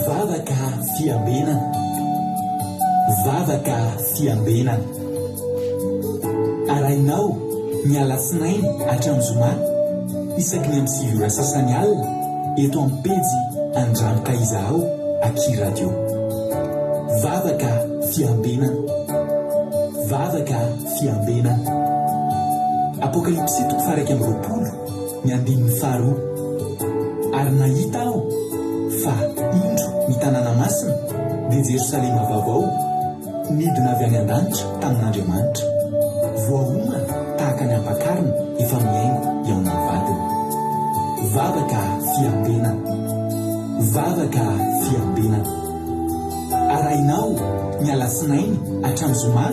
Vavaka fiambenana, vavaka fiambenana. Arainao ny alatsinainy hatramin'ny zoma isaky ny amin'ny 7 sasany alina eto amin'ny pejy Andramika Izaho Aky Radio. Vavaka fiambenana, vavaka fiambenana. Apokalipsy 1:20 ny 5. Ary nahita aho fa indro ny tanàna masina dia Jerosalema vaovao nidina avy any an-danitra tamin'Andriamanitra, voahomana tahaka ny ampakarina efa miaingo eo amin'ny vadiny. Vavaka fiambenana, vavaka fiambenana. Arainao ny alatsinainy hatramin'ny zoma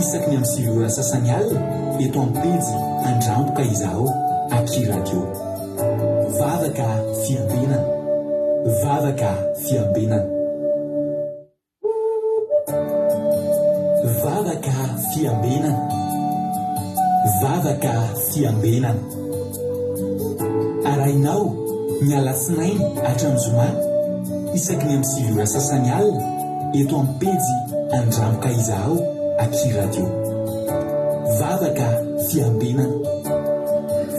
isaky ny amin'ny 7 sasany alina eto amin'ny pejy Andramika Izaho Aky Radio. Vavaka fiambenana, vavaka fiambenana. Vavaka fiambenana, vavaka fiambenana. Arainao ny alatsinainy hatramin'ny zoma isaky ny amin'ny 7 sasany alina eto amin'ny pejy Andramika Izaho Aky Radio. Vavaka fiambenana,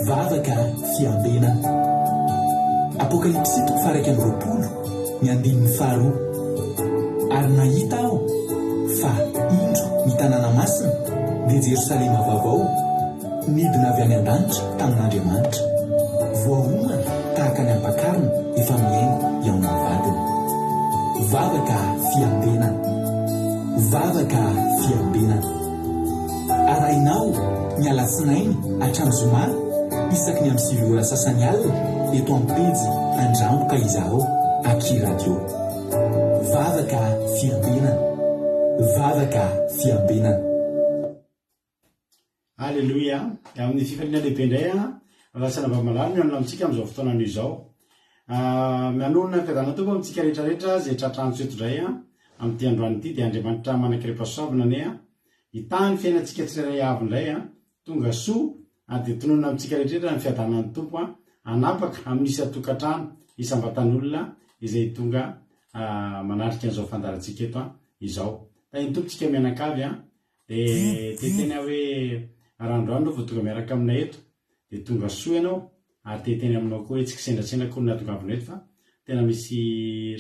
vavaka fiambenana. Apokalipsy 1:20 ny 5. Ary nahita aho fa indro ny tanàna masina dia Jerosalema vaovao nidina avy any an-danitra tamin'Andriamanitra, voahomana tahaka ny ampakarina efa miaingo eo amin'ny vadiny. Vavaka fiambenana, vavaka fiambenana. Arainao ny alatsinainy hatramin'ny zoma isaky ny amin'ny 7 sasany alina eto amin'ny pejy Andramika Izaho Aky Radio. Vavaka fiambenana, vavaka fiambenana. Alleluia. Amin'ny fifaliana lehibe indray lasana vamalany mianona amintsika amin'izao fotoanany izao. Mianona ny fiadana tompo amintsika rehetrarehetra zay tratrantsika eto indray amin'ity androany ity dia Andriamanitra manan-kerepasoavina ane hitany fiainantsika tsirairay avy indray tonga soa dia tononona amintsika rehetrarehetra ny fiadanan'ny tompo anapaka amin'isy atokantrano isambatan'olona izay tonga manarika an'izao fandarantsika eto izao. Tany tompontsika mianakavy dia teteny hoe arandroandro vao tonga miaraka aminay eto dia tonga soa ianao ary teteny aminao koa hoe tsy kisendratsendra koa natongavinao eto fa tena misy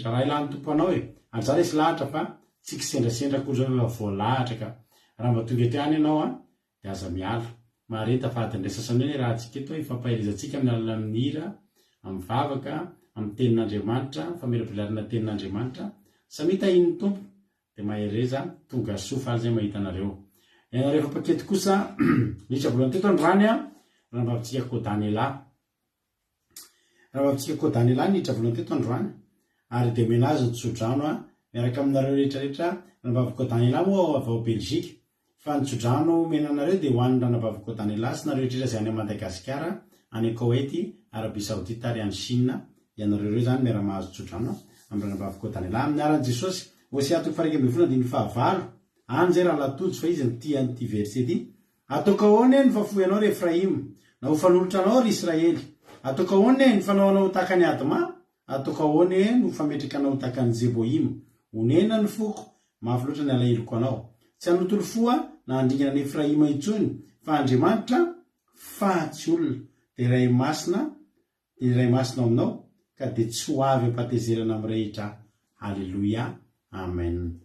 raha ilany tompo anao anjara isy lahatra fa tsy kisendrasendra koa zao efa voalahatra ka raha mba tonga eto ihany ianao dia aza miala mareta fa adin'ilay sasany hoe raha antsika eto ifampahelezantsika amin'ny alalan'ny hira, amin'ny vavaka, amin'ny tenin'Andriamanitra, famelapilarana tenin'Andriamanitra samita iny tompo dia mahereza tonga soa faly zay mahita anareo. Ianareo pakety kosa nitra voalohany teto androany raha mbavitsika Kodaniela. Raha mbavitsika Kodaniela nitra voalohany teto androany ary dia menazy ny tsodrano miaraka aminareo rehetrarehetra. Raha mbavy Kodaniela moa avao Belzika fa ny tsodrano menanareo dia hoan'ny ranabavy Kodaniela sy nareo rehetrarehetra zay any Madagasikara, any Koweity, Arabia Saodita ary any Chine. Ianareo reo zany miara-mahazo tsodrano amin'ny ranabavy Kodaniela amin'ny aran'i Jesosy. Hosea 1:9 any zay raha latojo fa izy ny an'ity verset ity. Ataoko ahoana ny fafoy anao ry Efraim, na ho fanolotra anao ry Israely. Ataoko ahoana ny fanaonao tahaka ny Adma, ataoko ahoana no fametraka anao tahaka ny Zeboim. Onena ny foko, mafy loatra ny alahiloko anao. Tsy hanotolo foa na handringana ny Efraim intsony, fa Andriamanitra fatsy olona dia iray masina aminao ka dia tsy ho avy ampatezerana amin'ny rehetra. Alleluia, amen.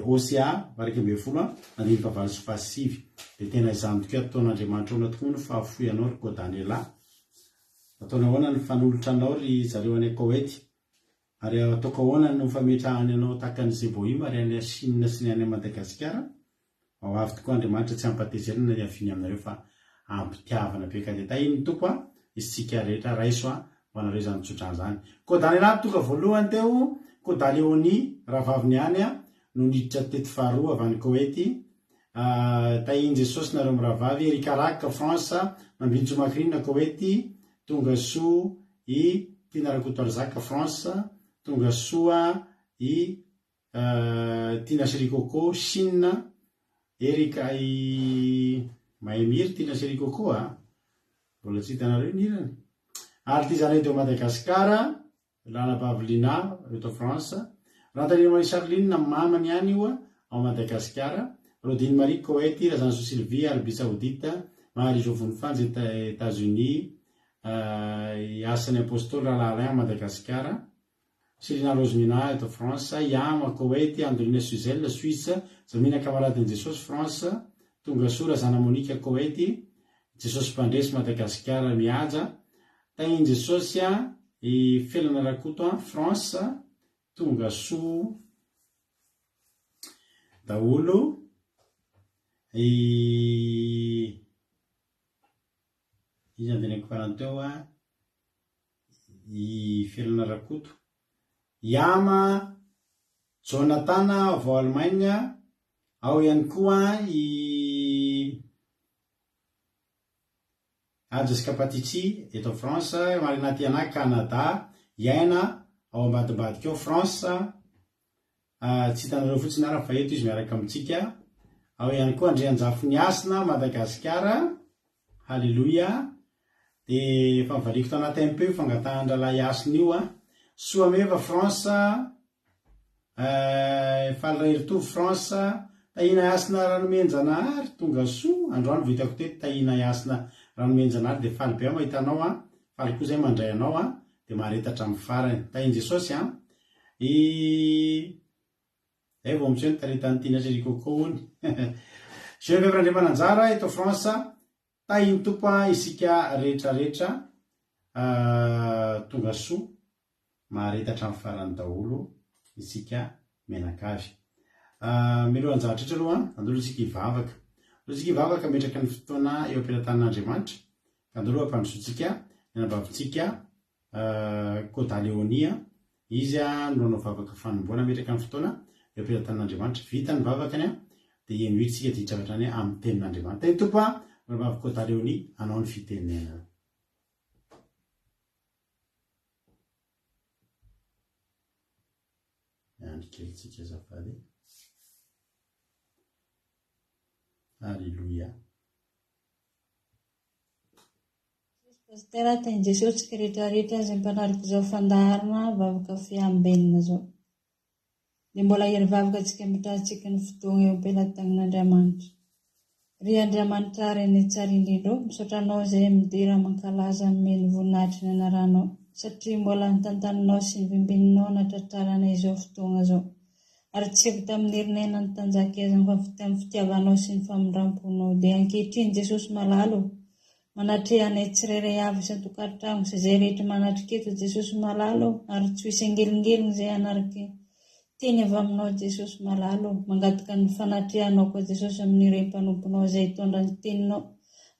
Hosea 1:20 dia tena izany tokoa ataon'Andriamanitra ona tokoa no fahafoy anao ry Kodaniela. Ataona ahoana ny fanolotra anao ry zareo any Koweity, ary ataoko ahoana no fametrahany anao tahaka ny Zeboim ary any Chine sy ny any Madagasikara. Ao avy tokoa Andriamanitra tsy ampatezerana ny afiny aminareo fa ampitiavana be ka dia tainy tompo isitsika rehetra raiso ho anareo izany tsodrano zany. Kodaniela tonga voalohany teo Kodaleoni rahavaviny any no niditra tety faharoa avy any Koweity. Tahiny Jesosy nareo mirahavavy Rikaraka France nambinjomakrina Koweity. Tonga soa i Tinarakotoarzaka France. Tonga soa i Tina Serikoko Chine. Erika i Maimir Tina Serikoko mbola tsy hitanareo nirany. Ary ty zany eto Madagasikara lana Pavelina eto France, Rantaline Marie Charline na mamany ihany io ao Madagasikara, Rodine Marie Coët, Razanso Sylvie Arabie Saoudite, Marie Jovony Fanzy États-Unis, Asany Apostole Alain Madagasikara, Célina Rosemina eto France, Yama Coët, Andoline Suzel Suisse, Zamina Camarade Jesosy France, Tonga Soa Razana Monique Coët, Jesosy Mpandresy Madagasikara mihaja, Tain Jesosy i Felana Rakoto France, Tonga Soa daholo izy andineko faranteo i Felana Rakoto, Yama Jonathan avao Allemagne, ao ihany koa i Jessica Patici eto France, Marina Canada, Iaina ao ambadimbadika ao France, tsy hitanareo fotsiny ara fa eto izy miaraka amitsika, ao ihany koa Andrianjafo Niasina Madagasikara, halleluia, de efa mivaliko tao anaty MP fangatahana-dralahy Asina io Soameva France, Falirairoto France, Tahina Asina Ranomenjanahary, Tonga Soa, androany vitako teto Tahina Asina Ranomenjanahary, de faly be mahitanao faly koa zay mandray anao de maharetatra amin'ny farany. Tahin Jesosy zay vao mitsy hoe taretany tina Jerikoko ony. Je vais prendre mananjara eto France, tahin tompo isika rehetrarehetra, Tonga Soa maharetatra amin'ny farany daholo isika menakavy. Miloha anjara tretra aloha andolo isika ivavaka. Isika ivavaka metraka ny fotoana eo am-pelatanan'Andriamanitra, ka andolo ampandrosotsika ny anabavitsika Côte-Léonie, izy no vavaka fanomboana metraka ny fotoana eo am-pelatanan'Andriamanitra. Vita ny vavakany dia eny hoitsika dia hitratrany amin'ny tenin'Andriamanitra. Ny tompo no vavaka Côte-Léonie anao ny fitenenana. Andrikelitsika zafady. Alléluia. Pastera Tainy Jesosy tsika rehetrarehetra izay mpanaraka izao fandaharana vavaka fiambenina zao. Dia mbola hery vavaka antsika mitrahantsika ny fotoana eo am-pelatanan'Andriamanitra. Ry Andriamanitra reny tsara indrindra, misaotra anao izay midira mankalaza amin'ny voninahitry ny anaranao, satria mbola nitantaninao sy nivimbininao natratrarana izao fotoana zao. Ary tsy avy tamin'ny herinena ny tanjakezana fa tamin'ny fitiavanao sy ny famindramponao. Dia ankehitriny Jesosy malalo, manatrehana tsirairay avy isan-tokantrano sy izay rehetra manatrika eto Jesosy malalo, ary tsy hisy angelingelina izay anaraka teny avy aminao Jesosy malalo. Mangataka ny fanatrehanao koa Jesosy amin'ireny mpanomponao izay hitondra ny teninao,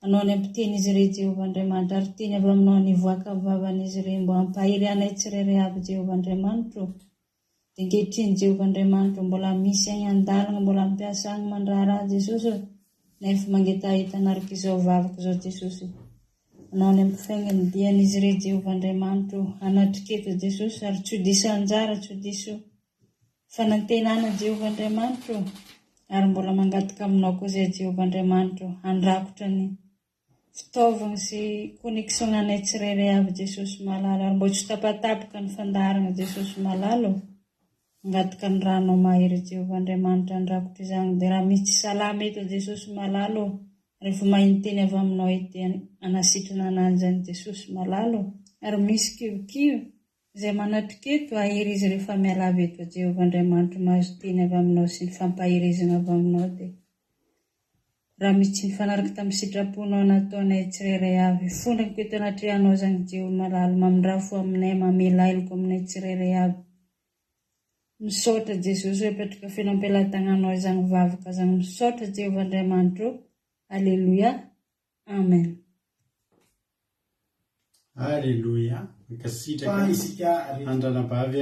anao ny ampiteny izy ireny Jehovah Andriamanitra, ary teny avy aminao nivoaka vavan'izy ireny mbo hampahiry anay tsirairay avy Jehovah Andriamanitra. Dia ankehitriny Jehovah Andriamanitra mbola misy any an-dalana, mbola mampiasa any mandraharaha Jesosy, nefa mangitahita anaraka izao vavaka izao Jesosy. Anao ny ampifaingany dian'izy ireny Jehovah Andriamanitra, anatriketo Jesosy, ary tsy ho diso anjara, tsy ho diso fanantenana Jehovah Andriamanitra, ary mbola mangataka aminao koa izay Jehovah Andriamanitra, handrakotra ny fitaovana sy connexion anay tsirairay avy Jesosy malalo, ary mbo tsy tapatapoka ny fandaharana Jesosy malalo. Mangataka ny ranao mahery Jehovah Andriamanitra handrakotra izany. Dia raha misy salama eto Jesosy malalo, rehefa mahiny teny avy aminao ety anasitrana ananjy any Jesosy malalo, ary misy kivokivy izay manatrika eto ahery izy rehefa miala avy eto Jehovah Andriamanitra, mahazo teny avy aminao sy ny fampahirizana avy aminao. Dia raha misy ny fanaraka tamin'ny sitraponao nataonay tsirairay avy, fondrako eto anatrehanao zany Jehovah malalo, mamindrafo aminay, mamelailoko aminay tsirairay avy. Misaotra Jesosy hoe petraka fenampelatananao izany vavaka zany. Misaotra Jehovah Andriamanitra. Alléluia. Amen. Alléluia. Mikasitraka isika andranabavy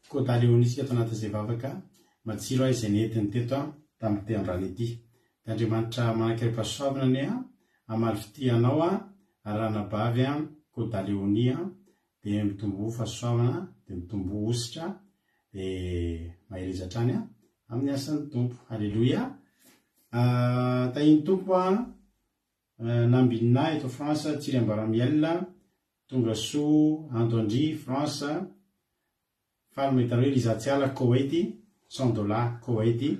Côte-Léonie isika tao anatin'izay vavaka matsiro izay nentiny teto tamin'ny teandrany ity. Andriamanitra manankeram-pahasoavana ny amaly fitianao ranabavy Côte-Léonie, dia mitombo fahasoavana, dia mitombo ositra, dia maherizatra any amin'ny asan'ny tompo. Alléluia. Tahiny tompo nambinina eto France Tsiry Ambaramiel, tonga soa Andondry France faly mahitany hoe Lizatsiala Koweity $100 Koweity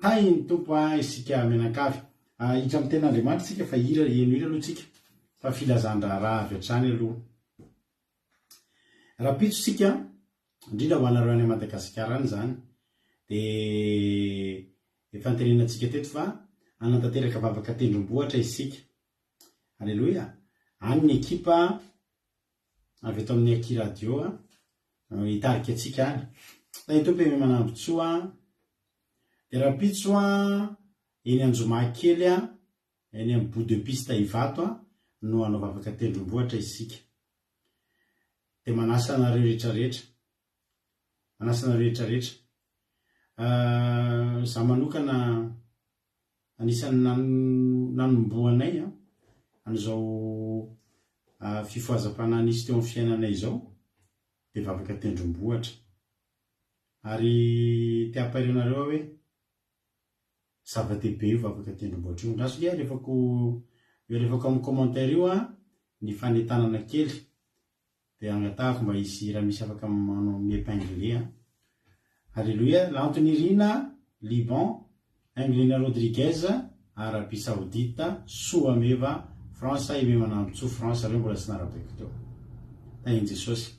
tainy tompo isika menakavy hitra amin'ny ten'Andriamanitra tsika fa eno ira aloha tsika fa filazandra raha avy hatrany aloha raha pitso tsika indrindra ho anareo any Madagasikara any zany de efa antenenantsika teto fa anantanteraka vavaka tendrombohatra isika alleloia any ny ekipa avy eto amin'ny Aki Radio hitarika atsika any tompo manambotsoa de raha pitso eny Anjomakely eny amin'ny bout de piste Ivato no anao vavaka tendrombohatra isika de manasa anareo rehetrarehetra za manokana anisan'ny nanomboanay an'izao fifoazam-panahy nisy teo amin'ny fiainanay zao de vavaka tendrombohatra ary te-apairanareo hoe zava-dehibe io vavaka tendrombohatra io raso dia alefako amin'ny commentaire io ny fanetanana kely de angatahako mba hisy raha misy afaka manao miépingler Alléluia l'Anthony Rina Liban Angelina Rodriguez Arabie Saoudite Soameva France ime manambotso France reo mbola tsy narabeko teo tainy Jesosy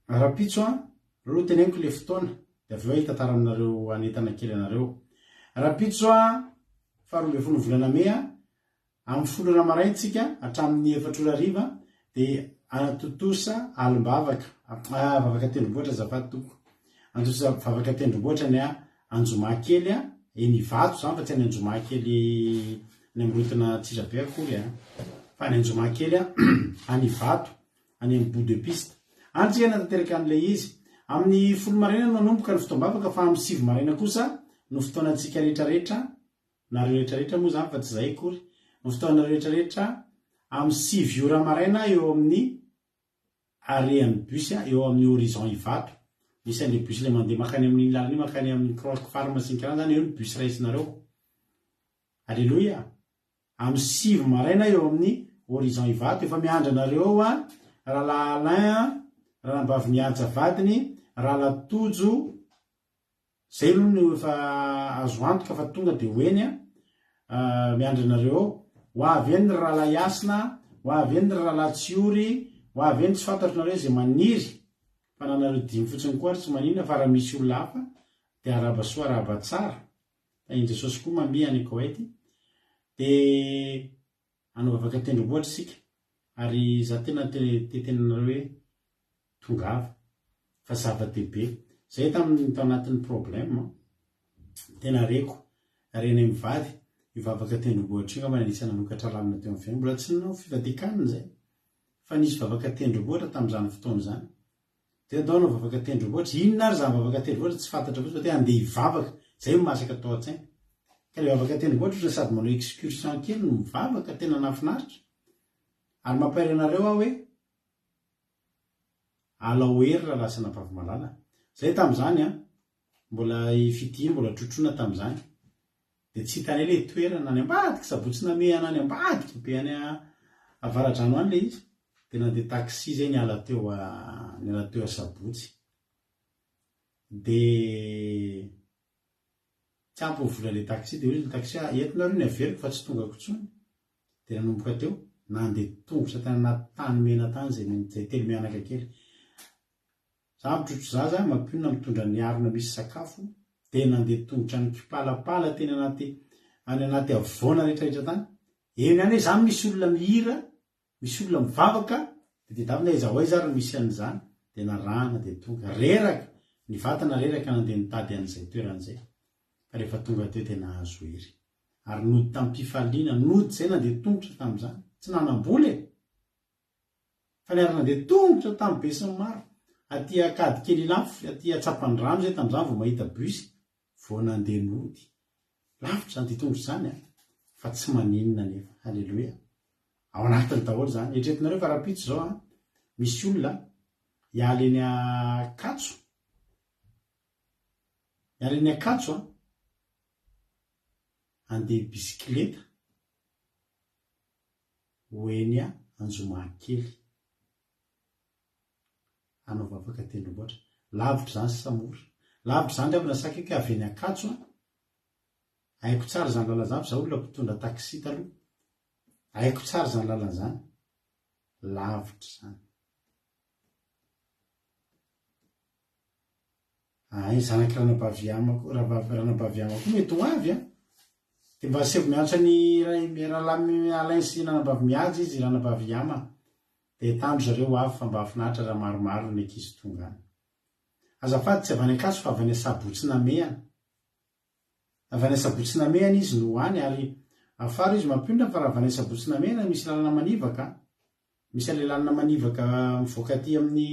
rapitso reo teneniko le fotoana de avy eo hitatara aminareo anetana kely anareo rapitso faharoa folo volana Mea amin'ny folona maraintsika hatramin'ny 4 de anatotosa alimbavaka vavaka tendrombohatra zafady toko anatotosa vavaka tendrombohatra ny Anjomakely eny Ivato zany fa tsy any Anjomakely ny amrotona Tsirabe akory fa ny Anjomakely any Ivato any amin'ny bout de piste antsika natateraka an'le izy amin'ny folo maraina no anomboka ny fotoam-bavaka fa amin'ny 7 maraina kosa no fotoanantsika rehetrarehetra nareo rehetrarehetra moa zany fa tsy zay akory no fotoana rehetrarehetra amin'ny 7 ora maraina eo amin'ny arean'ny bus eo amin'ny horizon Ivato misy an'le bus le mandeha makany amin'ny lalana io makany amin'ny cross pharmacie karaha zany eo ny bus raisinareo alleluia amin'ny 7 maraina eo amin'ny horizon Ivato efa miandra nareo raha Alain raha Mbavy mihaja vadiny raha Latojo zay aloha no efa azo antoka fa tonga de hoeny miandra nareo ho avy eny raha Yasina ho avy eny raha Latsiory ho avy eny tsy fantatro nareo zay maniry fa nanareo dimy fotsiny koa tsy manina fa raha misy olona hafa de araba soa araba tsara tainy Jesosy koa mamiany Koweity de anao vavaka tendrombohatra sika ary za tena tetenanareo hoe tongava fa zava-dehibe zay tamin'ny tanatin'ny problème tena reko reny mivady ivavaka tendrombohatra io ngamba anisany nanokatra lalina teo amin'ny fiainana mbola tsy nanao fivadikanina zay fa nisy vavaka tendrombohatra tamin'izany fotoana zany de andao anao vavaka tendrombohatra inona ary zany vavaka tendrombohatra tsy fantatra fotsiny fa te andeha hivavaka zay masaka atao an-tsaina ka le vavaka tendrombohatra sady manao excursion kely no mivavaka tena nafinaritra ary mampaira anareo hoe alao hery raha lasana vavy malala zay tamin'izany mbola fitiny mbola trotrona tamin'izany de tsy hitany le toerana any ambadiky sabotsy namehana any ambadiky be any avaradrano any le izy de nandeha taxi zay niala teo sabotsy de tsy ampy vola le taxi de hoe le taxi entinareo ny averiko fa tsy tonga kotsony de nanomboka teo nandeha tongotra tany anaty tany mena tany zay telo mianaka kely za mitrotro zaza mampionona mitondra ny arina misy sakafo de nandeha tongotra ny kipalapala teny anaty avoana rehetrarehetra tany eny any hoe zany misy olona mihira misy olona mivavaka de davina aiza ary misy an'izany de narana de tonga reraka ny vatana reraka nandeha nitady an'izay toeran'izay fa rehefa tonga teo tena azo hery ary nody tamin'ny mpifaliana nody zay nandeha tongotra tamin'izany tsy nanamboly fa ny ary nandeha tongotra tamin'ny be sy ny maro aty akady kely lafo aty atsapany rano zay tamin'izany vao mahita bus vao nandeha nody lavitra zany ty tongotra zany fa tsy maninona nefa halleloia ao anatiny daholo zany etretinareo fa rapitso zao misy olona hiala eny Akatso andeha bisikileta hoeny anjomakely anao vavaka tendromboatra lavitra zany samora lavitra zany reavana sakaiky avy eny Ankatso haiko tsara zany lalana zany zaho olona mpitondra taxi taloha haiko tsara zany lalana zany lavitra zany ay zanaky ranam-paviamako ranam-paviamako mety ho avy de mba sevo mianatra ny alain'ny ranam-bavy miady izy ranam-paviama de tandro zareo avy fa mba afinahitra raha maromaro ny ankizy tonga any azafady tsy avy any Ankatso fa avy any Sabotsynamehana avy any Sabotsynamehana izy no any ary afara izy mampionatra fa raha avy any Sabotsynamehana misy lalana manivaka misy ale lalana manivaka mivoaka aty amin'ny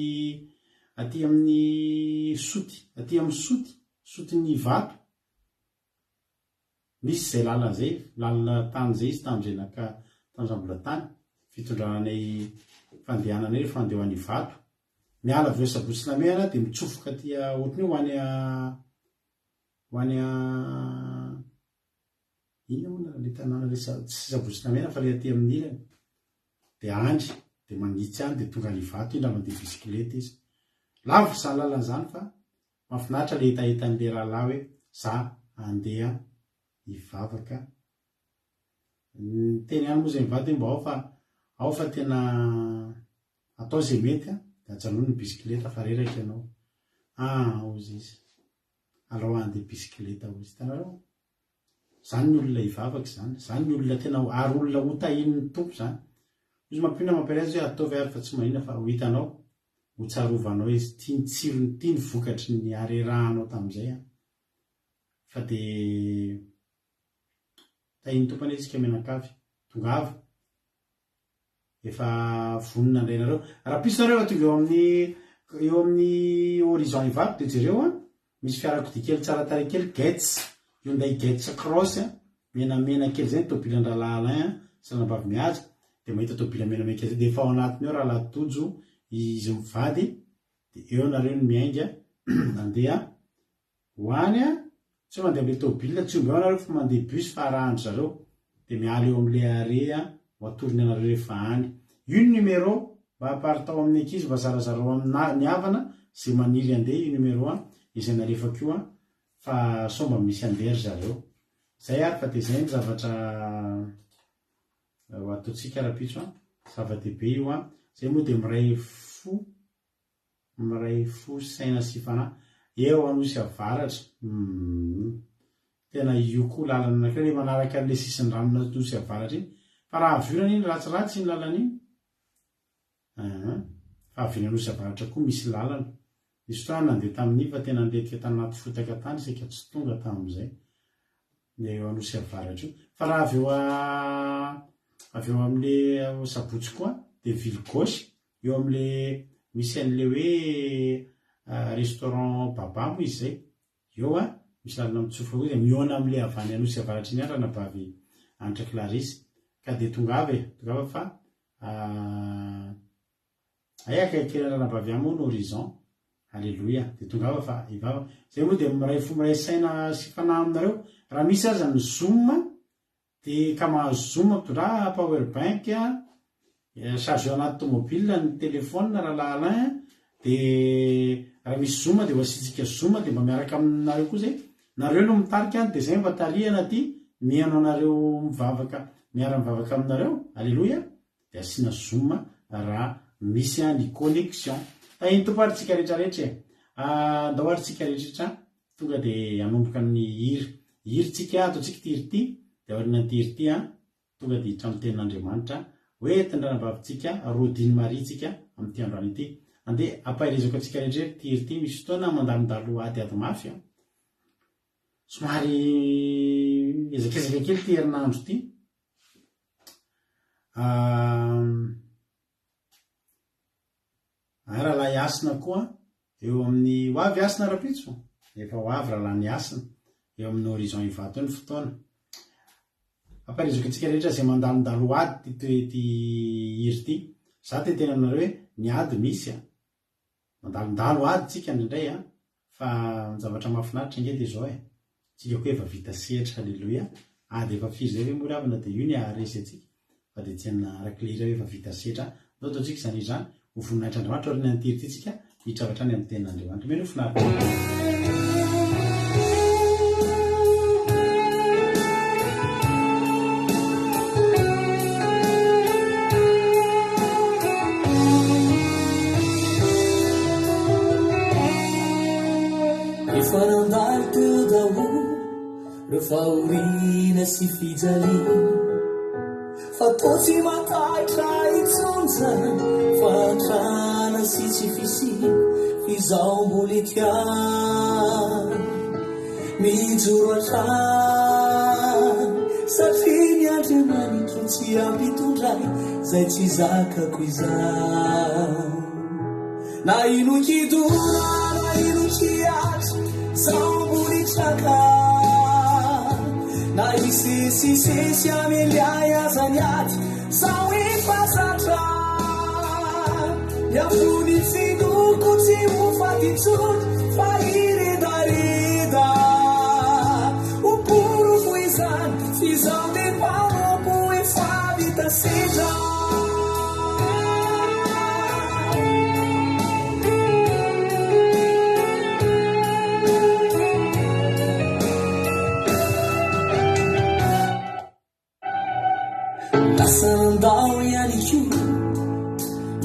soty ny vato misy zay lalana zay lalana tany zay izy tamin'izay naka tanjambola tany fitondranay fandehananay rehefa andeha ho any vato miala avy eo Sabotsynamehana de mitsofoka aty ohatry ny ho any ina moa le tanàna le tsy Sabotsynamehana fa le aty amin'ny ilany de andry de manitsy any de tonga ny vato indra mandeha bisikileta izy lavitra zany lalana zany fa mahafinaritra le hitahitan'le rahalahy hoe za andeha hivavaka teny any moa zay mivady mba ao fa tena atao zay mety de ajanony ny bisikileta fa reraka ianao ozy izy alao andeha bisikileta ozy tanareo zany ny olona hivavaka zany ny olona tena ary olona ho tahin'ny tompo zany izy mampina mampirezy hoe ataovy ary fa tsy maninona fa ho hitanao ho tsarovanao izy tia ny tsirony tia ny vokatry ny arerahanao tamin'izay fa de tahiny tompany izy ka menakavy tongava efa vonina andrainareo raha pisonareo atonga eo amin'ny horizon ivavy de jereo misy fiarakodia kely tsara tare kely Getz Hyundai Getz Cross menamena kely zay tobilan-dralahy Alain sy ranam-bavy mihaja de mahita tobila menamena kely zay de efa ao anatiny eo raha latojo izy mivady de eo nareo ny miainga andeha hoany tsy mandeha amle tobila tsy omba eo nareo fa mandeha bus fa arahandro zareo de miala eo amle area ho atorony anareo rehefa any io ny numéro mba aparitao amin'ny ankizy mba zarazarao amin'ny havana zay maniry andeha io numéro izay narefako io fa somba misy andery zareo zay ary fa de zay ny zavatra ho ataotsika rapitso zava-dehibe io zay moa de miray fo saina sy fanahy eo anosy avaratra tena io koa lalana anakireo le manaraka an'le sisiny ranona nosy avaratra iny fa raha avirana iny ratsiratsy iny lalana iny fa avina anosy avaratra koa misy lalana misy fotoana nandeha tamin'iny fa tena andetika tanaty fotaka tany seka tsy tonga tamin'izay le eo anosy avaratra io fa raha avy eo am'le Sabotsy koa de ville gauche eo am'le misy an'le hoe restaurant baba moa izy zay eo misy lalana mitsofoka koa de miona am'le avany anosy avaratra iny ary ranabavy Anitra Clarisse ka de tongava fa ay akaikely ranabavy amo ny horizon alleluia de tongava fa ivava zay moa de miray saina sy fanahy aminareo raha misy aza ny Zoom de ka mahazo Zoom mpitondra power bank charge eo anaty tomobile ny telefona raha Alain de raha misy Zoom de hoasitsika Zoom de mba miaraka aminareo koa zay nareo no mitarika de zay mba tarihana ty mianao nareo miara-mivavaka aminareo alleluia de asina Zoom raha misy ny connexion iny toparitsika rehetrarehetra ndahoaritsika rehetrarehetra tonga de anomboka ny hiritsika ataotsika tirity de aorina tirity tonga de hitramo tenin'Andriamanitra hoentindranabavintsika rodiny maritsika amin'ity androany ity andeha ampairezako atsika rehetrarehetra tirity misy fotoana mandalondalo ady mafy somary ezakezaka kely ty herinandro ty rahalahy asina koa eo amin'ny hoavy asina rapitso efa hoavy rahalahy ny asina eo amin'ny horizon ivato ny fotoana amparizoko atsika rehetra zay mandalondalo ady ty hiry ty za te tena aminareo hoe ny ady misy mandalondalo ady tsika ndray fa zavatra mahafinaritra ngety zao tsika koa efa vita sehatra halleloia ady efa firy zay hoe moravina de io ny aresy atsika fa dia tsy araky le hira hoe efa vita setra zao ataontsika izany izany ho voninahitran'Andriamanitra orin'ny antiry ty tsika hitravatra any amin'ny tenin'Andriamanitra meno finaritra Fanandalo teo daholo reo fahoriana sy fijalia fa toa tsy mataitra itsony zany fantrana sy tsy fisiny izao mbola tiany mijoro atrany satria ny Andriamanitra tsy ampitondray zay tsy zakako izao na ino kidona na ino kiatra zao mbola traka na isesisesy ameliay azany aty zao efazatra miafony tsinoko tsy hofatitsony fa iredareda oporo fo izany sy zao de mpanompo efa vita sedra Sandao ihany ko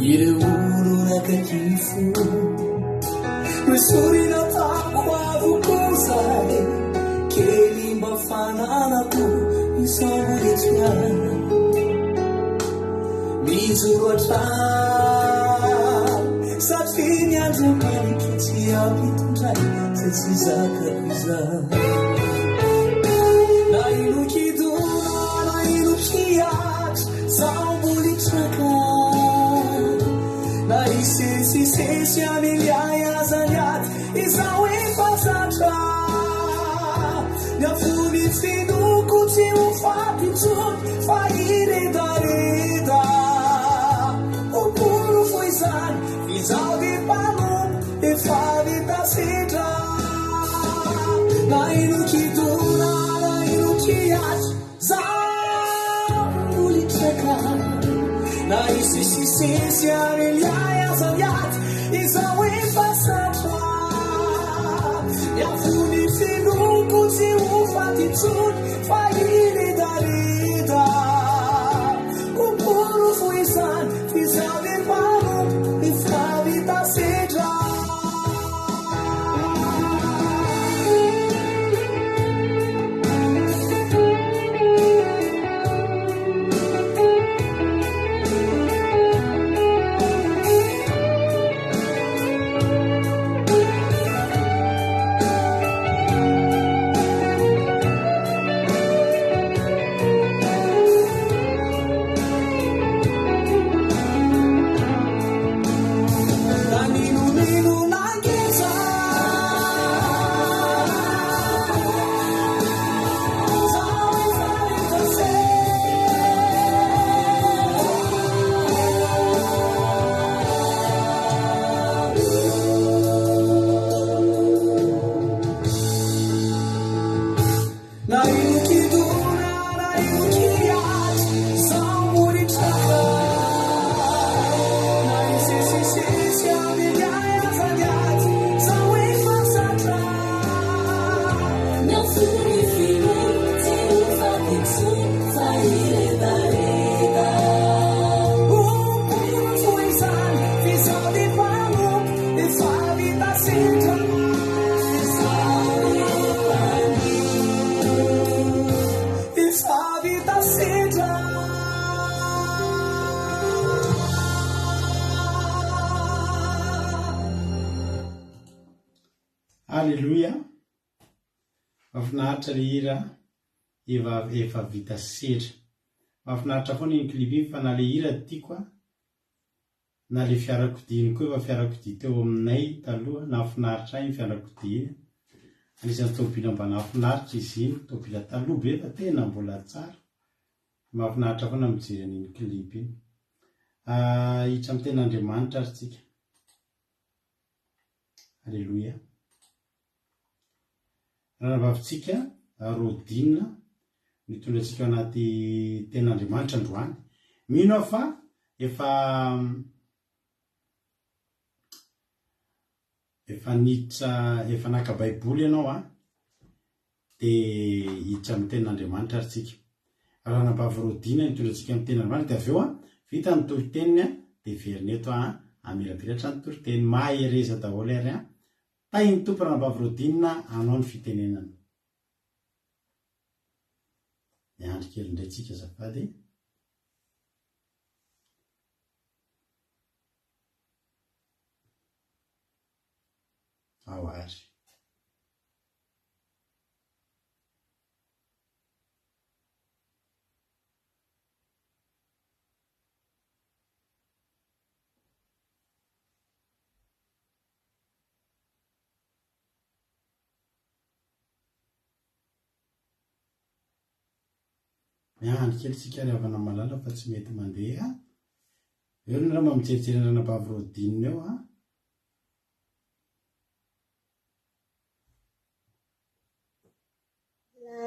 ireo olo nakakifo misorina tako avokozay kely mba fananako isamboletriana mijoro atrany satria ny Andriamanitra tsy ampitondray zay tsy zakako izany na ino kidona na ino kiatra zao mbola traka na isesisesy ameliay azany aty izao efazatra miafony finoko tsy hofatitsony fa iredareda oporo fo izany izao de mpanompo efa vita sedra na ino kidona na ino kiatra zao na isesisesy ameliay azany aty izao efazatra miafony finoko tsy hofatitsony fa iredareda oporo fo izany izao de mpanompo efa vita sedra Alleluia. Mahafinaritra le hira efa vita setra. Mahafinaritra foana iny clip fa na le hira tiako na le fiarakodiny koa efa fiarakodia teo aminay taloha nahafinaritra iny fiarakodia. Anisan'ny tobila mba nahafinaritra izy iny, tobila taloha be fa tena mbola tsara. Mahafinaritra foana mijery an'iny clip iny. Hitra amin'ny ten'Andriamanitra ary tsika. Alleluia. Raha vavintsika Rodina mitondra antsika anaty ten'Andriamanitra androany mino fa efa nitra efa naka baiboly ianao de hiditra amin'ny tenin'Andriamanitra ary tsika raha nampavorodina nitondratsika amin'ny tenin'Andriamanitra de aveo vita ny toriteniny de verineto amirapiratra ny toriteny mahereza daholo ary tainy tompo raha nampavorodina anao ny fitenenana miandry kely indray tsika zafady ao ary miandry kely tsika ry havana malala fa tsy mety mandeha eo ny raha mamijerijery ny ranam-bavorodinina eo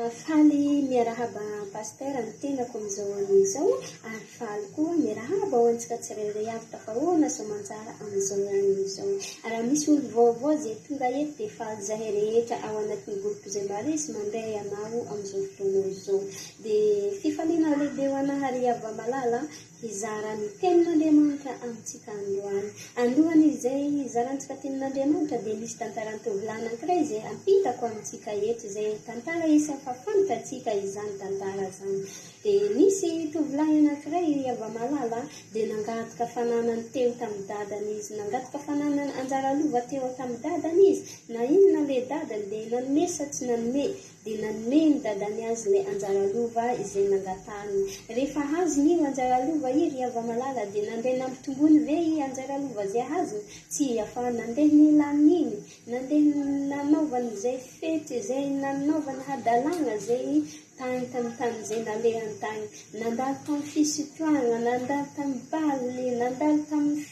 faly miarahaba pasteur ny tenako amin'izao amin'izao ary faly koa miarahaba ho antsika tsirairay avy tafahoana so manjara amin'izao amin'izao raha misy olo vaovao zay tonga eto dia faly zahay rehetra ao anatin'ny groupe zay marisy mandeha anao amin'izao fotoana izao dia fifaliana lehibe ho anahy ary ava malala izara ny tenin'Andriamanitra amintsika androany androany izay izarantsika tenin'Andriamanitra dia misy tantara tovolahy anankiray izay ampitako amintsika eto izay tantara isan'ny fafantatsika izany tantara zany dia misy tovolahy anankiray ava malala dia nangataka fananany teo tamin'ny dadany izy nangataka fananany anjara lova teo tamin'ny dadany izy na inona le dadany dia nanome sa tsy nanome dia nanome ny dadany azy le anjara lova izay nangatany rehefa azony io anjara lova ry ava malala dia nandeha nampitombony ve i anjara lova zay azony tsy afa nandeha nilaniny nandeha nanaovany zay fety zay nanaovany hadalana zay tany tamin'ny tany zay nalehany tany nandalo tamin'ny fisotroagna nandalo tamin'ny baly nandalo tamin'ny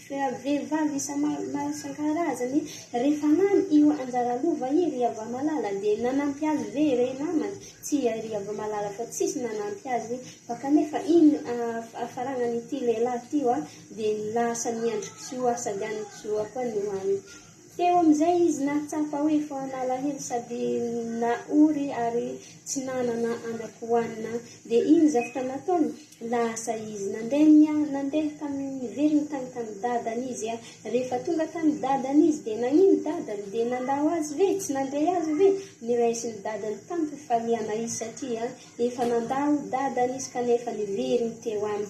vehivavy isan-karazany rehefa nany io anjara lova ry ava malala dia nanampy azy ve re namany tsy ry ava malala fa tsisy nanampy azy fa kanefa iny afaragnan'ity lehilahy ty dia lasa niandriky soa sady anyky soa koa ny hoany teo amin'izay izy natsapa hoe fa nalahelo sady naory ary tsy nanana anak hoanina dia iny zavatra nataony lasa izy nandeha tamin'ny veriny tany tamin'ny dadany izy rehefa tonga tamin'ny dadany izy dia nagnino dadany dia nandao azy ve tsy nandeha azy ve niraisiny dadany tamin'ny fifaliana izy satria efa nandao dadany izy kanefa niveriny teo any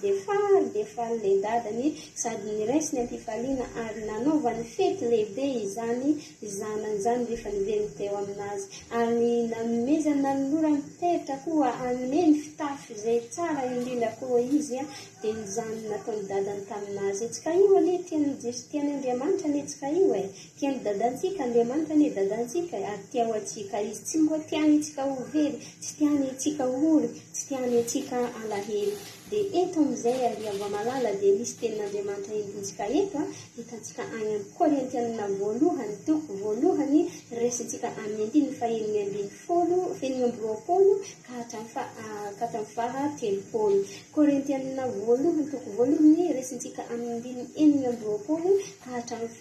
dia faly le dadany sady niraisiny am-pifaliana ary nanaovany fety lehibe izany zanany zany rehefa niveriny teo aminazy ary nanomezany nanolora miteritra koa anomeny fitafy zay tsara indrindra koa izy dia nyzany nataony dadany taminazy etsika io ane tiany Andriamanitra anetsika io tiany dadantsika Andriamanitra ane dadantsika ary tiao atsika izy tsy mbo tiany itsika ho very tsy tiany atsika hory tsy tiany atsika alahelo dia eto amin'izay ary ava malala dia misy tenin'Andriamanitra endintsika eto hitantsika any amin'ny Korintianina voalohany toko voalohany resintsika amin'ny andininy faheniny ambin'ny folo faheniny amby roapolo ka hatramin'ny fahatelopolo Korintianina voalohany toko voalohany resintsika amin'ny andininy eniny amby roapolo ka hatramin'ny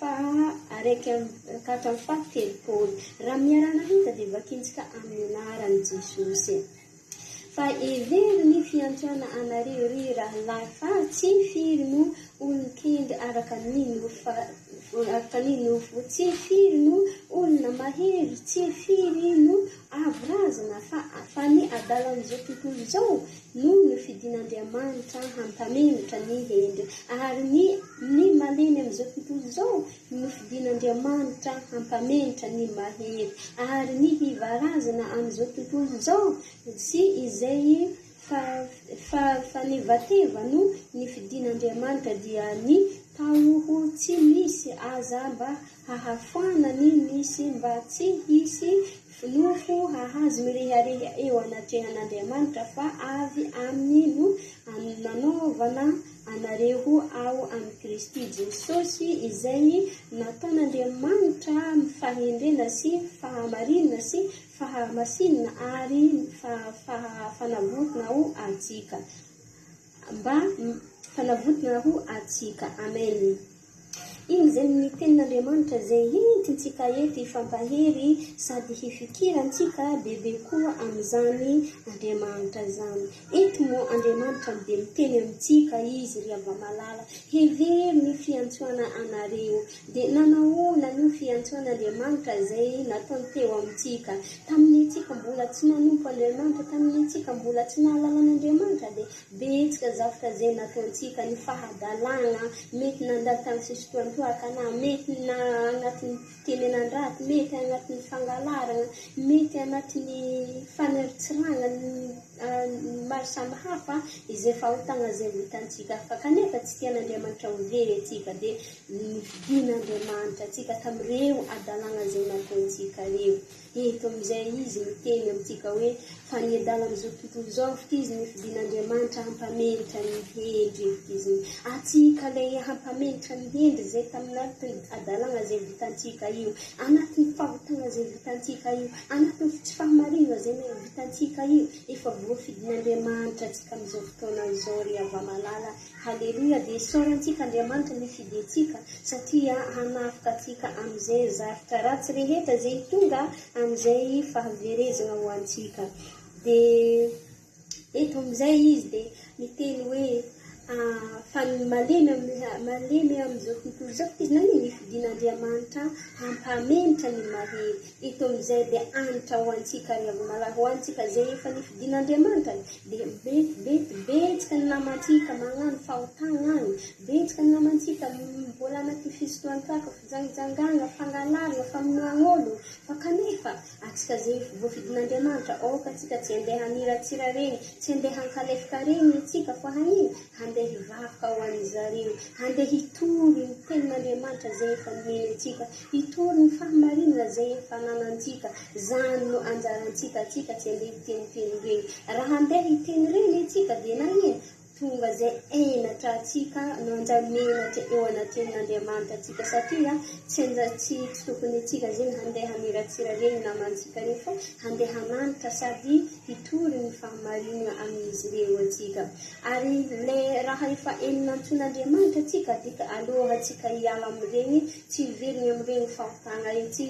fahatelopolo raha miarana hita dia vakintsika amin'ny anarany Jesosy fa every ny fiantoana anareo ry raha lahy fa tsy firy no olon-kendry araka nino tsy firy no olona mahery tsy firy no avrazana fa ny adalan'izao tontolo izao no fidin'Andriamanitra hampamenitra ny hendry ary ny malemy amin'izao tontolo izao no fidin'Andriamanitra hampamenitra ny mahery ary ny hivarazana amin'izao tontolo izao sy izay fa ny vateva no ny fidin'Andriamanitra dia ny taoho tsy misy aza mba hahafoanany misy mba tsy hisy nofo hahazy mirehareha eo anatrehan'Andriamanitra fa avy amin'ny no nanaovana anareo ao amin'ny Kristy Jesosy izay nataon'Andriamanitra fahendrena sy fahamarinana sy fahamasinana ary fanavotona ho atsika mba fanavotona ho atsika. Amen. Iny zany ny tenin'Andriamanitra zay entintsika eto hifampahery sady hifikirantsika bebe koa amin'izany Andriamanitra zany. Eto moa Andriamanitra dia miteny amintsika izy ry Avamalala, hevery ny fiantsoana anareo. Dia nanahoana ny fiantsoan'Andriamanitra zay nataony teo amintsika. Tamin'ny tsika mbola tsy nanompo Andriamanitra, tamin'ny tsika mbola tsy nahalalan'Andriamanitra, dia betsaka zavatra zay nataontsika, ny fahadalana mety nandalo tamin'ny sisytoany kana mety na anatin'ny fitenenan-draty, mety anatin'ny fangalarana, mety anatin'ny fanaritsirana maro samy hafa izay fahotana zay vitantsika. Fa kanefa tsy tian'Andriamanitra ho very atsika, dia nividin'Andriamanitra atsika tamin'ireo adalana zay nataontsika reo. Eto amin'izay izy miteny amintsika hoe fa ny adala amin'izao tontolo izao fika izy nividin'Andriamanitra hampamenitra ny hendry izy. Atsika ilay hampamenitra ny hendry zay tamin'anatin'ny adalana zay vitantsika io, anatin'ny fahotana zay vitantsika io, anatin'ny tsy fahamarina zay vitantsika io, efa voafidin'Andriamanitra atsika amin'izao fotoana izao ry Avamalala. Haleluia. Dia sorantsika Andriamanitra nifidy atsika satria hanafika atsika amin'izay zavatra ratsy rehetra zay tonga amin'izay fahaverezana ho antsika. Dia eto amin'izay izy dia miteny hoe fa malemy amin'izao tontolo izao izy nani nifidin'Andriamanitra hampamenitra ny mahery. Eto amin'izay dia anitra ho antsika ry Avamalala, ho antsika zay efa nifidin'Andriamanitra dia betsaka ny namantsika magnano fahotana any, betsaka ny namantsika mbola anaty fisotoan-kaka, fijangajangana, fangalarana, famonoan'olo. Fa kanefa atsika zay voafidin'Andriamanitra, atsika tsy handeha haniratsira reny, tsy handeha hankalefaka reny atsika, fa handeha hivakoka ho an'izareo, handeha hitory ny tenin'Andriamanitra zay efa nomeny atsika, hitory ny fahamarinana zay efa nanantsika. Zany no anjarantsika atsika tsy handeha hiteniteny reny. Raha handeha hiteny reny atsika dia nanino tonga zay enatra atsika no anjamenatra eo anatin'Andriamanitra atsika, satria tsy tokony atsika zay handeha haniratsira reny namantsika reny, fa handeha hananitra sady hitory ny fahamarinana amin'izy reo atsika. Ary le raha efa enantson'Andriamanitra atsika dia aloha atsika hiala amin'ireny, tsy hiveriny amin'ireny fahotana reny, tsy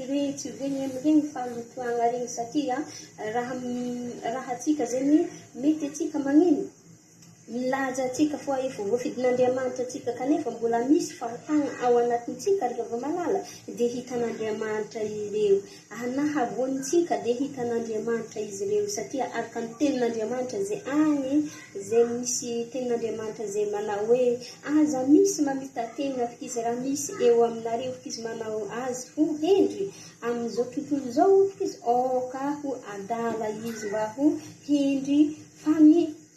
hiveriny amin'ireny fahalotoana reny, satria raha atsika zany mety atsika magnino milaza atsika fa efa voafidin'Andriamanitra atsika, kanefa mbola misy fahotana ao anatintsika ry Avamalala, dia hitan'Andriamanitra ireo. Nahavonitsika dia hitan'Andriamanitra izy ireo, satria araka ny tenin'Andriamanitra zay agny zay misy tenin'Andriamanitra zay manao hoe aza misy mamita tena fikizy raha misy eo aminareo fikizy manao azy ho hendry amin'izao tontolo izao fikizy oka ho adala izy mba ho hendry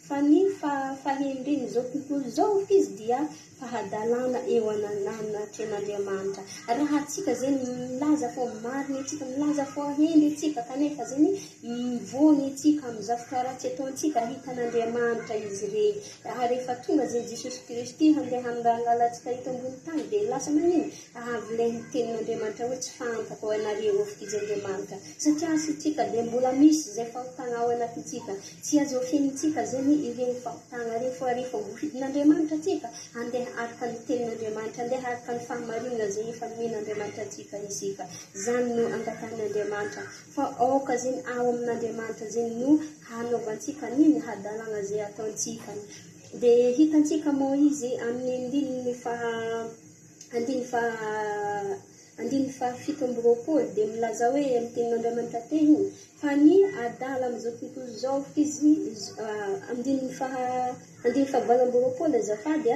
fahendriny zao tontolo zao izy dia fahadalana eo anatin'Andriamanitra. Raha atsika zany milaza fo mariny atsika, milaza fo hendry atsika, kanefa zany mivony atsika amin'ny zavatra ratsy ataontsika, hitan'Andriamanitra izy reny. Rehefa tonga zay Jesosy Kristy handeha hangala atsika hita ambony tany dia lasa manino avy ilay tenin'Andriamanitra hoe tsy fantako anareo ofitiz'Andriamanitra, satria asitsika dia mbola misy zay fahotana ao anatintsika, tsy azo ofenitsika zany ireny fahotana reny, fa rehefa voafidin'Andriamanitra atsika handeha araka ny tenin'Andriamanitra, handeha araka ny fahamarinana zay efa nomen'Andriamanitra atsika isika. Zany no angatan'Andriamanitra, fa aoka zany ao amin'Andriamanitra zany no hanaovantsika niny hadalana zay ataontsika. Dia hitantsika moa izy amin'ny andiny fa 17 dia milaza hoe amin'ny tenin'Andriamanitra teny fa ny adala amin'izao tontolo izao izy andiny fa 20 azafady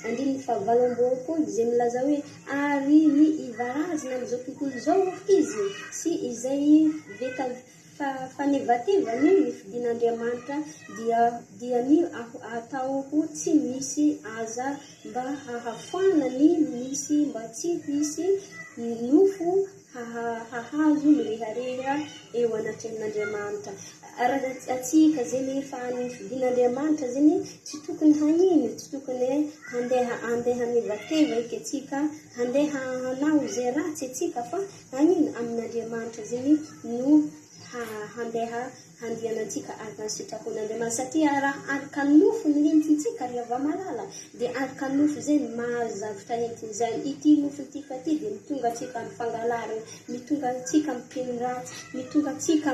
andiny fa 20 zay milaza hoe ary ny ivarazana amin'izao tontolo izao izy sy izay veta fanevatevany ny fidin'Andriamanitra dia ny atao ho tsy misy aza mba hahafanany misy mba tsy misy nofo hahazo mirehareha eo anatin'Andriamanitra. Atsika zany efa nifidin'Andriamanitra zany tsy tokony hanino, tsy tokony handeha nevateva ika atsika, handeha hanao zay ratsy atsika, fa hanino amin'Andriamanitra zany no handeha handianantsika araka ny sitrapon'Andriamanitra satria raha araka ny nofo ny entintsika rehefa malala dia araka ny nofo zay mahazavitra entin'izany ity nofo tika ty dia mitonga antsika amin'ny fangalarana, mitonga antsika amin'ny peniratsy, mitonga antsika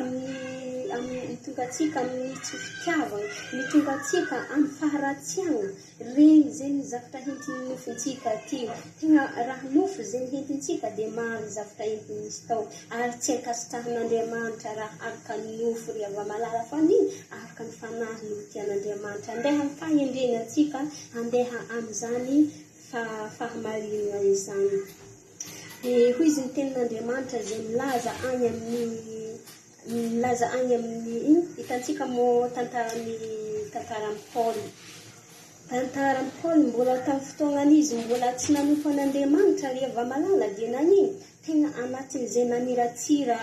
amin'ny tsy fitiavana, mitonga antsika amin'ny faharatsiana. Reny zay ny zavatra entin'ny nofontsika ty. Tena raha nofo zay ny entintsika dia mahazavitra entin'izy tao ary tsy ankasitrahan'Andriamanitra raha araka ny nofo rehefa malala fa ny araka ny fanahy no tian'Andriamanitra. Andeha amin'ny fahendrenantsika, andeha amin'izany fahamarinana izany. Hoy izy ny tenin'Andriamanitra zay milaza any amin'ny hitantsika mo tantaran'ny Paul. Tantaran'ny Paul mbola tamin'ny fotoanan'izy mbola tsy nanompo an'Andriamanitra rehefa malala dia nanino tena anatin'izay naniratsira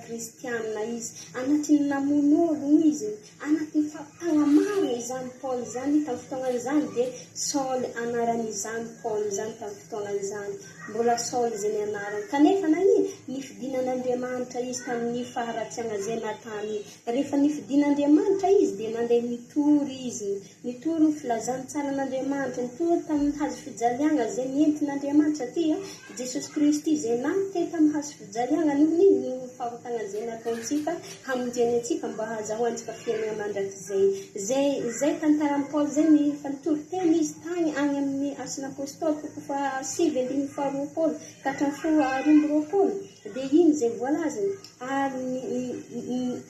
kristianina izy, anatin'ny namon'olo izy, anatin'ny fampitana maro izany Paul izany tamin'ny fotoanan'izany dia Saul anaran'izany Paul izany tamin'ny fotoanan'izany, mbola Saul izay ny anarany. Kanefa nanino nifidinan'Andriamanitra izy tamin'ny faharatsiana izay natany. Rehefa nifidin'Andriamanitra izy dia nandeha nitory izy, nitory ny filazany tsara n'Andriamanitra, nitory tamin'ny hazo fijaliana izay nientin'Andriamanitra ty Jesosy Kristy izay nanty tamin'ny hazo fijaliana nony no fahotana izay nataontsika hamonjeny antsika mba hazahoantsika fiainana mandrakizay. Zay tantaran'ny Paul zay ny fantory teny izy tany any amin'ny Asin'ny Apôstôly toko faha 7:20 ka hatramin'ny 12 dia iny zay voalazany ary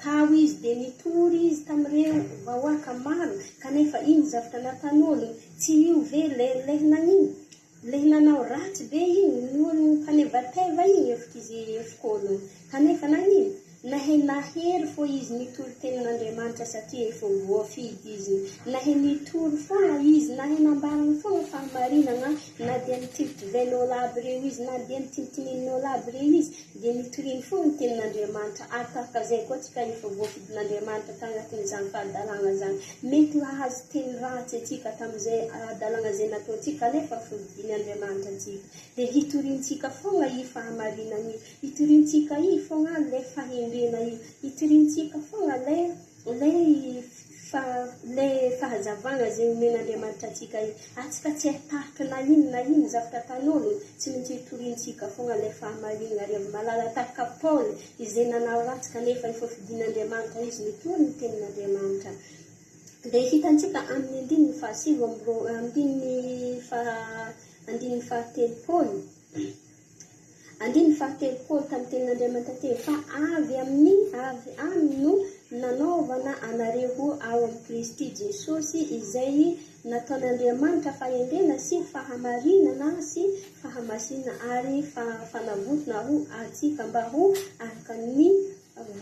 tao izy dia nitory izy tamin'ireo vahoaka maro kanefa iny zavatra natan'olo tsy io ve lehinanao ratsy be iny nono kanevateva iny efikizy efikolo kanefa nanino nahery fo izy nitory tenin'Andriamanitra satria efa voafidy izy, nahe nitory foana izy, nahe nambarany foana fahamarinana na dia nitivitry vain'olo aby reo izy na dia nitinitin'olo aby reo izy dia nitoriny foana ny tenin'Andriamanitra ary tahaka izay koa tsika efa voafidin'Andriamanitra tanatin'izany fahadalana zany. Mety hahazo teny ratsy atsika tamin'izay adalana izay nataontsika nefa fidin'Andriamanitra antsika dia hitorintsika foana i fahamarinana io, hitorintsika i foana le fahendrena io, hitorintsika foana le fahazavana zay men'Andriamanitra atsika io. Atsika tsy hatarika na ino zavatra tan'olo tsy maintsy hitorintsika foana le fahamarinana rehefa malala tahaka Paul izay nanao ratsy kanefa efa fidin'Andriamanitra izy nitory ny tenin'Andriamanitra. Dia hitantsika amin'ny andininy fahatelopolo tamin'ny tenin'Andriamanitra teny fa avy aminy no nanaovana anareo ao amin'ny Kristy Jesosy izay nataon'Andriamanitra fahendrena sy fahamarinana sy fahamasinana ary fanavotona ho atsika mba ho araka ny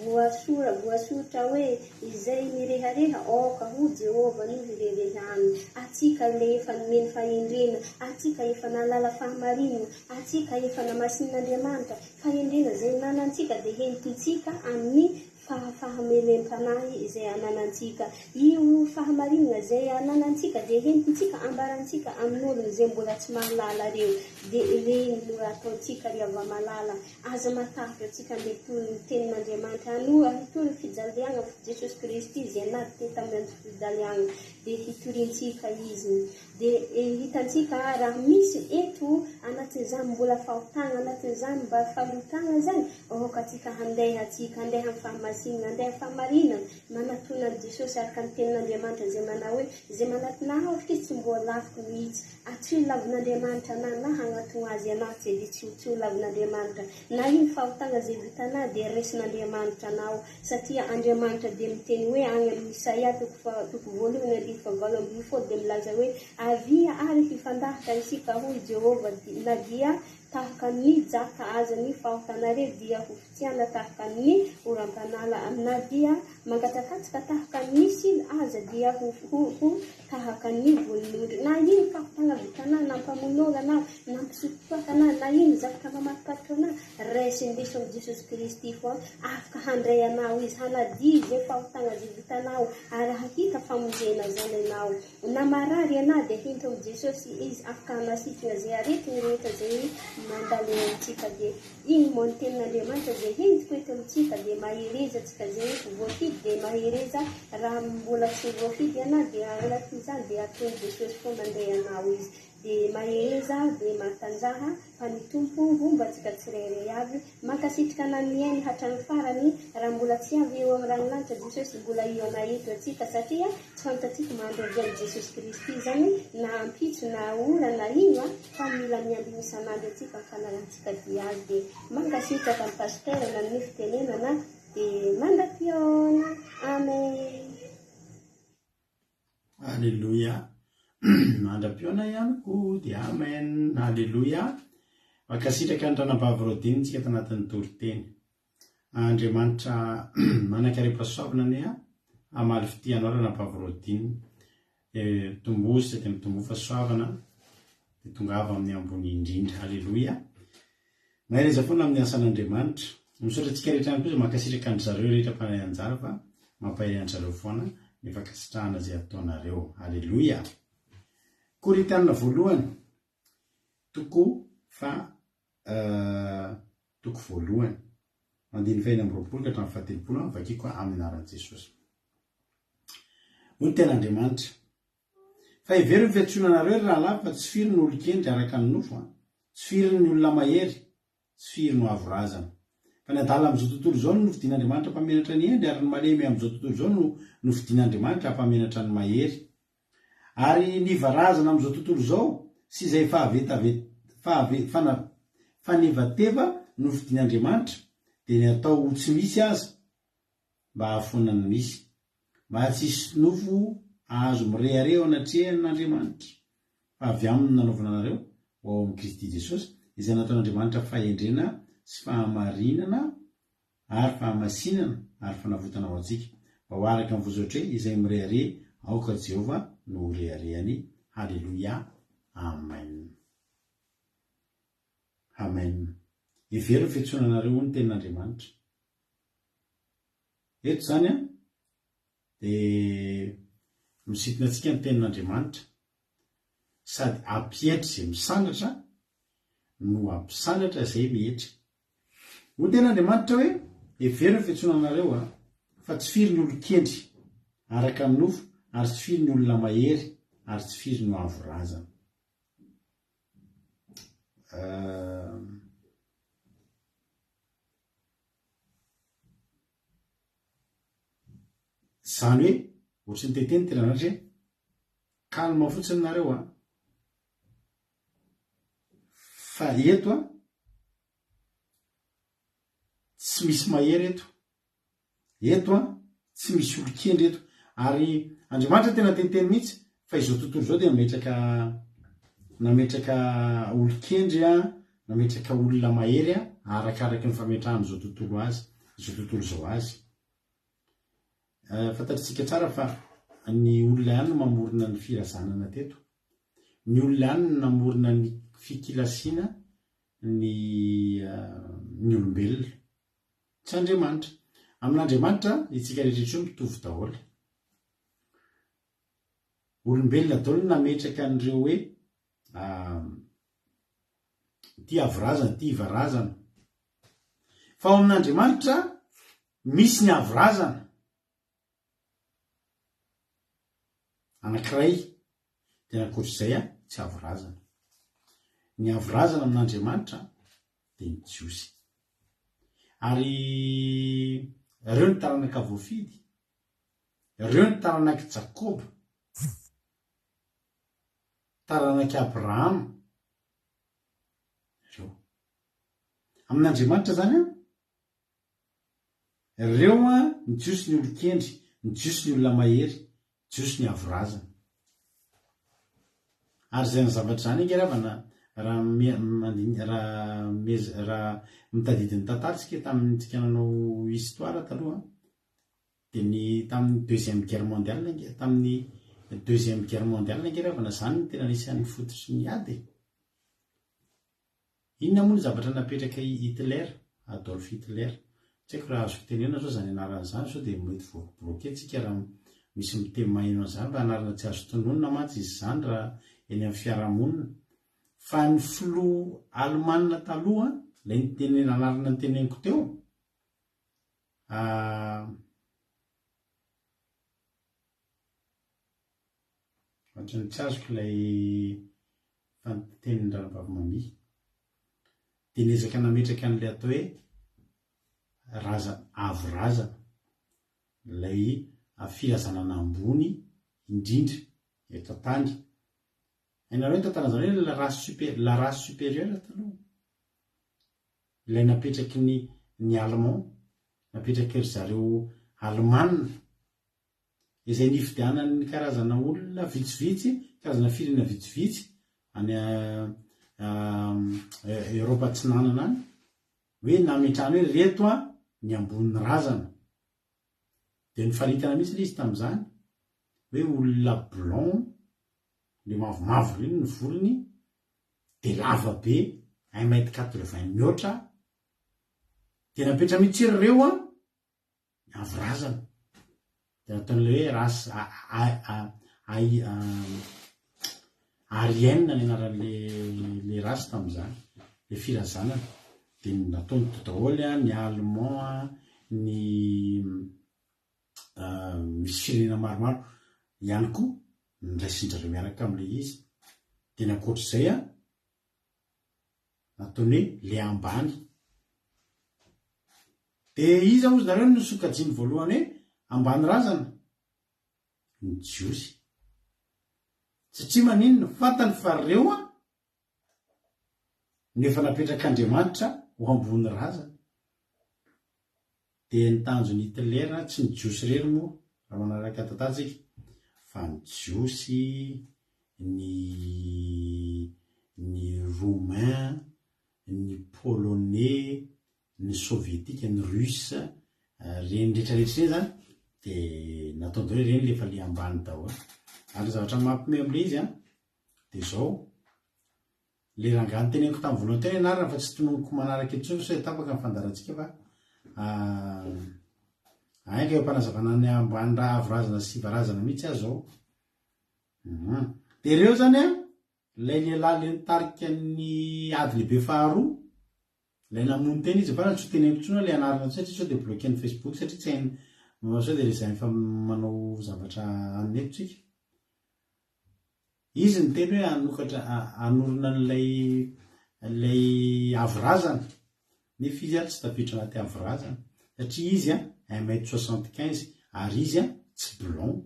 voasoratra hoe izay mirehareha aoka ho Jehova no hirerehany. Atsika le efa nomeny fahendrena, atsika efa nalala fahamarinana, atsika efa namasin'Andriamanitra fahendrena zay nanantsika dia hentintsika amin'ny fahamelem-panahy izay ananantsika. Io fahamarinana zay ananantsika dia hentintsika ambarantsika amin'olona izay mbola tsy mahalala reo dia ireny no ataontsika rehefa malala. Aza matahatra atsika metoy ny tenin'Andriamanitra hitory ny fijaliana Jesosy Kristy izay naty tamin'ny fijaliana dia hitorintsika izy. Dia hitantsika raha misy eto anatin'izany mbola fahotana, anatin'izany mba falotana zany aokatsika handeha amin'ny fahamasinana, handeha fahamarinana manatonany Jesosy araka ny tenin'Andriamanitra zay manao hoe zay manatinahoritra izy tsy mbola lafiko mihitsy, atsy lavin'Andriamanitra na hanatona azy anaty dia tsy ho lavin'Andriamanitra na iny fahotana zay vitana dia resin'Andriamanitra anao satria Andriamanitra dia miteny hoe any amin'ny Isaia toko 2:20 dia milaza hoe avia ary hifandahatra isika hoy Jehova na dia tahaka ny jaka aza ny fahotanareo dia ho fitiana tahaka ny oram-panala na dia mangatakatsika tahaka ny sila aza dia ho tahaka ny volin'ondry. Na iny fahotana vitana nampamon'olo anao nampisotoaka na iny zavatra mamatipatitra anao resin-deson'i Jesosy Kristy fo afaka handray anao izy hanadia izay fahotana zay vitanao ary hahita famonjena zany anao. Na marary anao dia hinton'i Jesosy izy afaka hanasitrana zay aretiny rehetra zay mandaleantsika dia iny moa ny tenin'Andriamanitra dia entiko eto amintsika dia mahereza tsika zay voafidy dia mahereza raha mbola tsy voafidy ianao dia elatin'izany dia ataon'i Jesosy foa mandeha anao izy dia mahereza dia matanjaha fa ny tompo vombantsika tsirairay avy mankasitrika naniainy hatrany farany raha mbola tsy avy eo amin'ny ranolanitra Jesosy mbola io anaeto atsika satria tsy fantatsika mahandro avian'i Jesosy Kristy zany na ampitso na ora na ino fa mila miamby isan'andro atsika fanarantsika dia azy dia mankasitraka ny pasteur na ny fitenenana dia mandapiona. Amen. Alleluia. Mandram-piona ihany koa dia amen. Alleluia. Mankasitraka ny ranam-bavy rodiny tsika eto anatin'ny toriteny. Andriamanitra manankarepasoavina ny amaly fitianao ranam-bavy rodiny. Tombozy dia mitombo fasoavana dia tongava amin'ny ambony indrindra. Alleluia. Mahereza foana amin'ny asan'Andriamanitra. Misaotra antsika rehetra ihany koa izay mankasitraka ny zareo rehetra mpanay anjara fa mampahay anjareo foana ny fankasitrahana izay ataonareo. Alleluia. Korintianina voalohany toko voalohany mandiny 2:20 ka 7 vakiko amin'ny anaran'i Jesosy. Hoy ny ten'Andriamanitra, fa hevery ny fiantsoanareo raha lava fa tsy firy ny olon-kendry araka ny nofo, tsy firy ny olona mahery, tsy firy no avorazana. Fa ny adala amin'izao tontolo izao no novidian'Andriamanitra hampamenatra ny endry, ary ny malemy amin'izao tontolo izao no novidian'Andriamanitra hampamenatra ny mahery. Ary ny varazana amin'izao tontolo izao sy izay fanevateva no novidian'Andriamanitra dia ny atao tsy misy aza mba hahafoana ny misy, mba tsy hisy nofo azo mirehare anatrehan'Andriamanitra. Fa avy aminy nanaovana anareo ao amin'ny Kristy Jesosy izay nataon'Andriamanitra fahendrena sy fahamarinana ary fahamasinana ary fanavotana ao antsika mba ho araka amin'ny vozotra izay mirehare aoka Jehova no reharehany. Halleluia. Amen. Amen. Hevery ny fiantsoananareo ny tenin'Andriamanitra. Eto zany dia misitona antsika ny tenin'Andriamanitra sady ampietry izay misandratra no ampisandratra izay mihetra. Ho tenin'Andriamanitra hoe hevery ny fiantsoananareo fa tsy firy ny olon-kendry araka amin'ny nofo, ary tsy firy ny olona mahery, ary tsy firy ny avorazana. Zany hoe ohatry ny teteny tenin'Andriamanitra hoe kalma fotsiny nareo fa eto tsy misy mahery eto tsy misy olon-kendry eto. Ary Andriamanitra tena teteny mihitsy fa izao tontolo izao dia nametraka olon-kendry nametraka olona mahery arakaraky ny fametrahany izao tontolo izao azy. Fantatritsika tsara fa ny olona ihany no mamorona ny firazanana teto, ny olona ihany no namorona ny fikilasiana ny olombelona, tsy Andriamanitra. Amin'Andriamanitra itsika rehetra mitovy daholo. Olombelona daholo nametraka an'ireo hoe ty avorazana ty ivarazana, fa ao amin'Andriamanitra misy ny avorazana anankiray dia ankoatr'izay tsy avorazana. Ny avorazana amin'Andriamanitra dia ny Jiosy. Ary ireo ny taranaka voafidy, ireo ny taranaka Jakoba, taranaka Abrahama, ireo amin'Andriamanitra zany ireo ny Jiosy ny olon-kendry, ny Jiosy ny olona mahery, Jiosy ny avorazana. Ary izay ny zavatra zany angeravana raha mitadidiny tantaritsika tamintsika nanao histoire taloha dia tamin'ny deuxième guerre mondiale, tamin'ny deuxième guerre mondiale angeravana zany ny tena nisan'ny fototry ny ady. Inona moa ny zavatra napetraka Hitler, Adolf Hitler, tsy haiko raha azo fitenena zao zany anaran'izany sao dia mety voabloqué tsika raha misy miteny maheno an'izany fa anarana tsy azo tononona mantsy izy zany raha eny amin'ny fiarahamonina. fa ny filoha Alemanina taloha lay nitenena anarana ny teneniko teo ohatrany tsy azoko ilay fantenin'ny Ranovavimamy dia niezaka nametraka an'ilay atao hoe avorazana lay firazanana ambony indrindra eto an-tany. Hainareo ny tantarana izany hoe la race supérieure taloha ilay napetraky ny Allemand, napetraky ry zareo Alemanina izay nifidianan'ny karazana olona vitsivitsy, karazana firenena vitsivitsy any Eropa atsinanana any hoe nametrahany hoe reto ny ambony razana. Dia nifaritana mihitsy ilay izy tamin'izany hoe olona blanc le mavomavo reny ny volony dia lava be 1m80 miotra dia napetra mihitsy ireo avorazana. Dia nataon'ilay hoe rasy arienne ny anaran'le rasy tamin'izany, le firazanana. Dia nataony daholo ny Allemand ny misy firenena maromaro ihany koa niraisindrareo miaraka amin'ilay izy. Dia nakoatr'izay nataony hoe le ambany. Dia iza ozy nareo no sokajiany voalohany hoe ambany razana ny jiosy, satria maninona fantany fa reo nefa napetrak'Andriamanitra ho ambony razana. Dia ny tanjon'ny Hitler tsy ny jiosy rery moa raha manaraka tantatsika, fa ny jiosy, ny roumain, ny polonais, ny soviétique, ny russe, reny rehetrarehetra reny zany dia nataony hoe reny lefa le ambany daholo. Ary zavatra mampime amin'ilay izy dia zao le rangaha nyteneniko tamin'ny voalohany teny anarana fa tsy tononoko manaraka intsony so tapaka ny fandarantsika fa aika eo ampanazavana ny ambany raha avorazana sy varazana mihitsy aho zao. Dia ireo zany lay lehilahy le nitarika ny ady lehibe faharoa lay namony teny izy fa tsy teneniko intsony ilay anarana satria sao dia bloqué ny Facebook satria tsy hainy sao dia rezany fa manao zavatra anetitsika. Izy ny teny hoe anokatra anorona n'ilay avorazana nefa izy tsy tafiditra anaty avorazana satria izy 1m75 ary izy tsy blanc.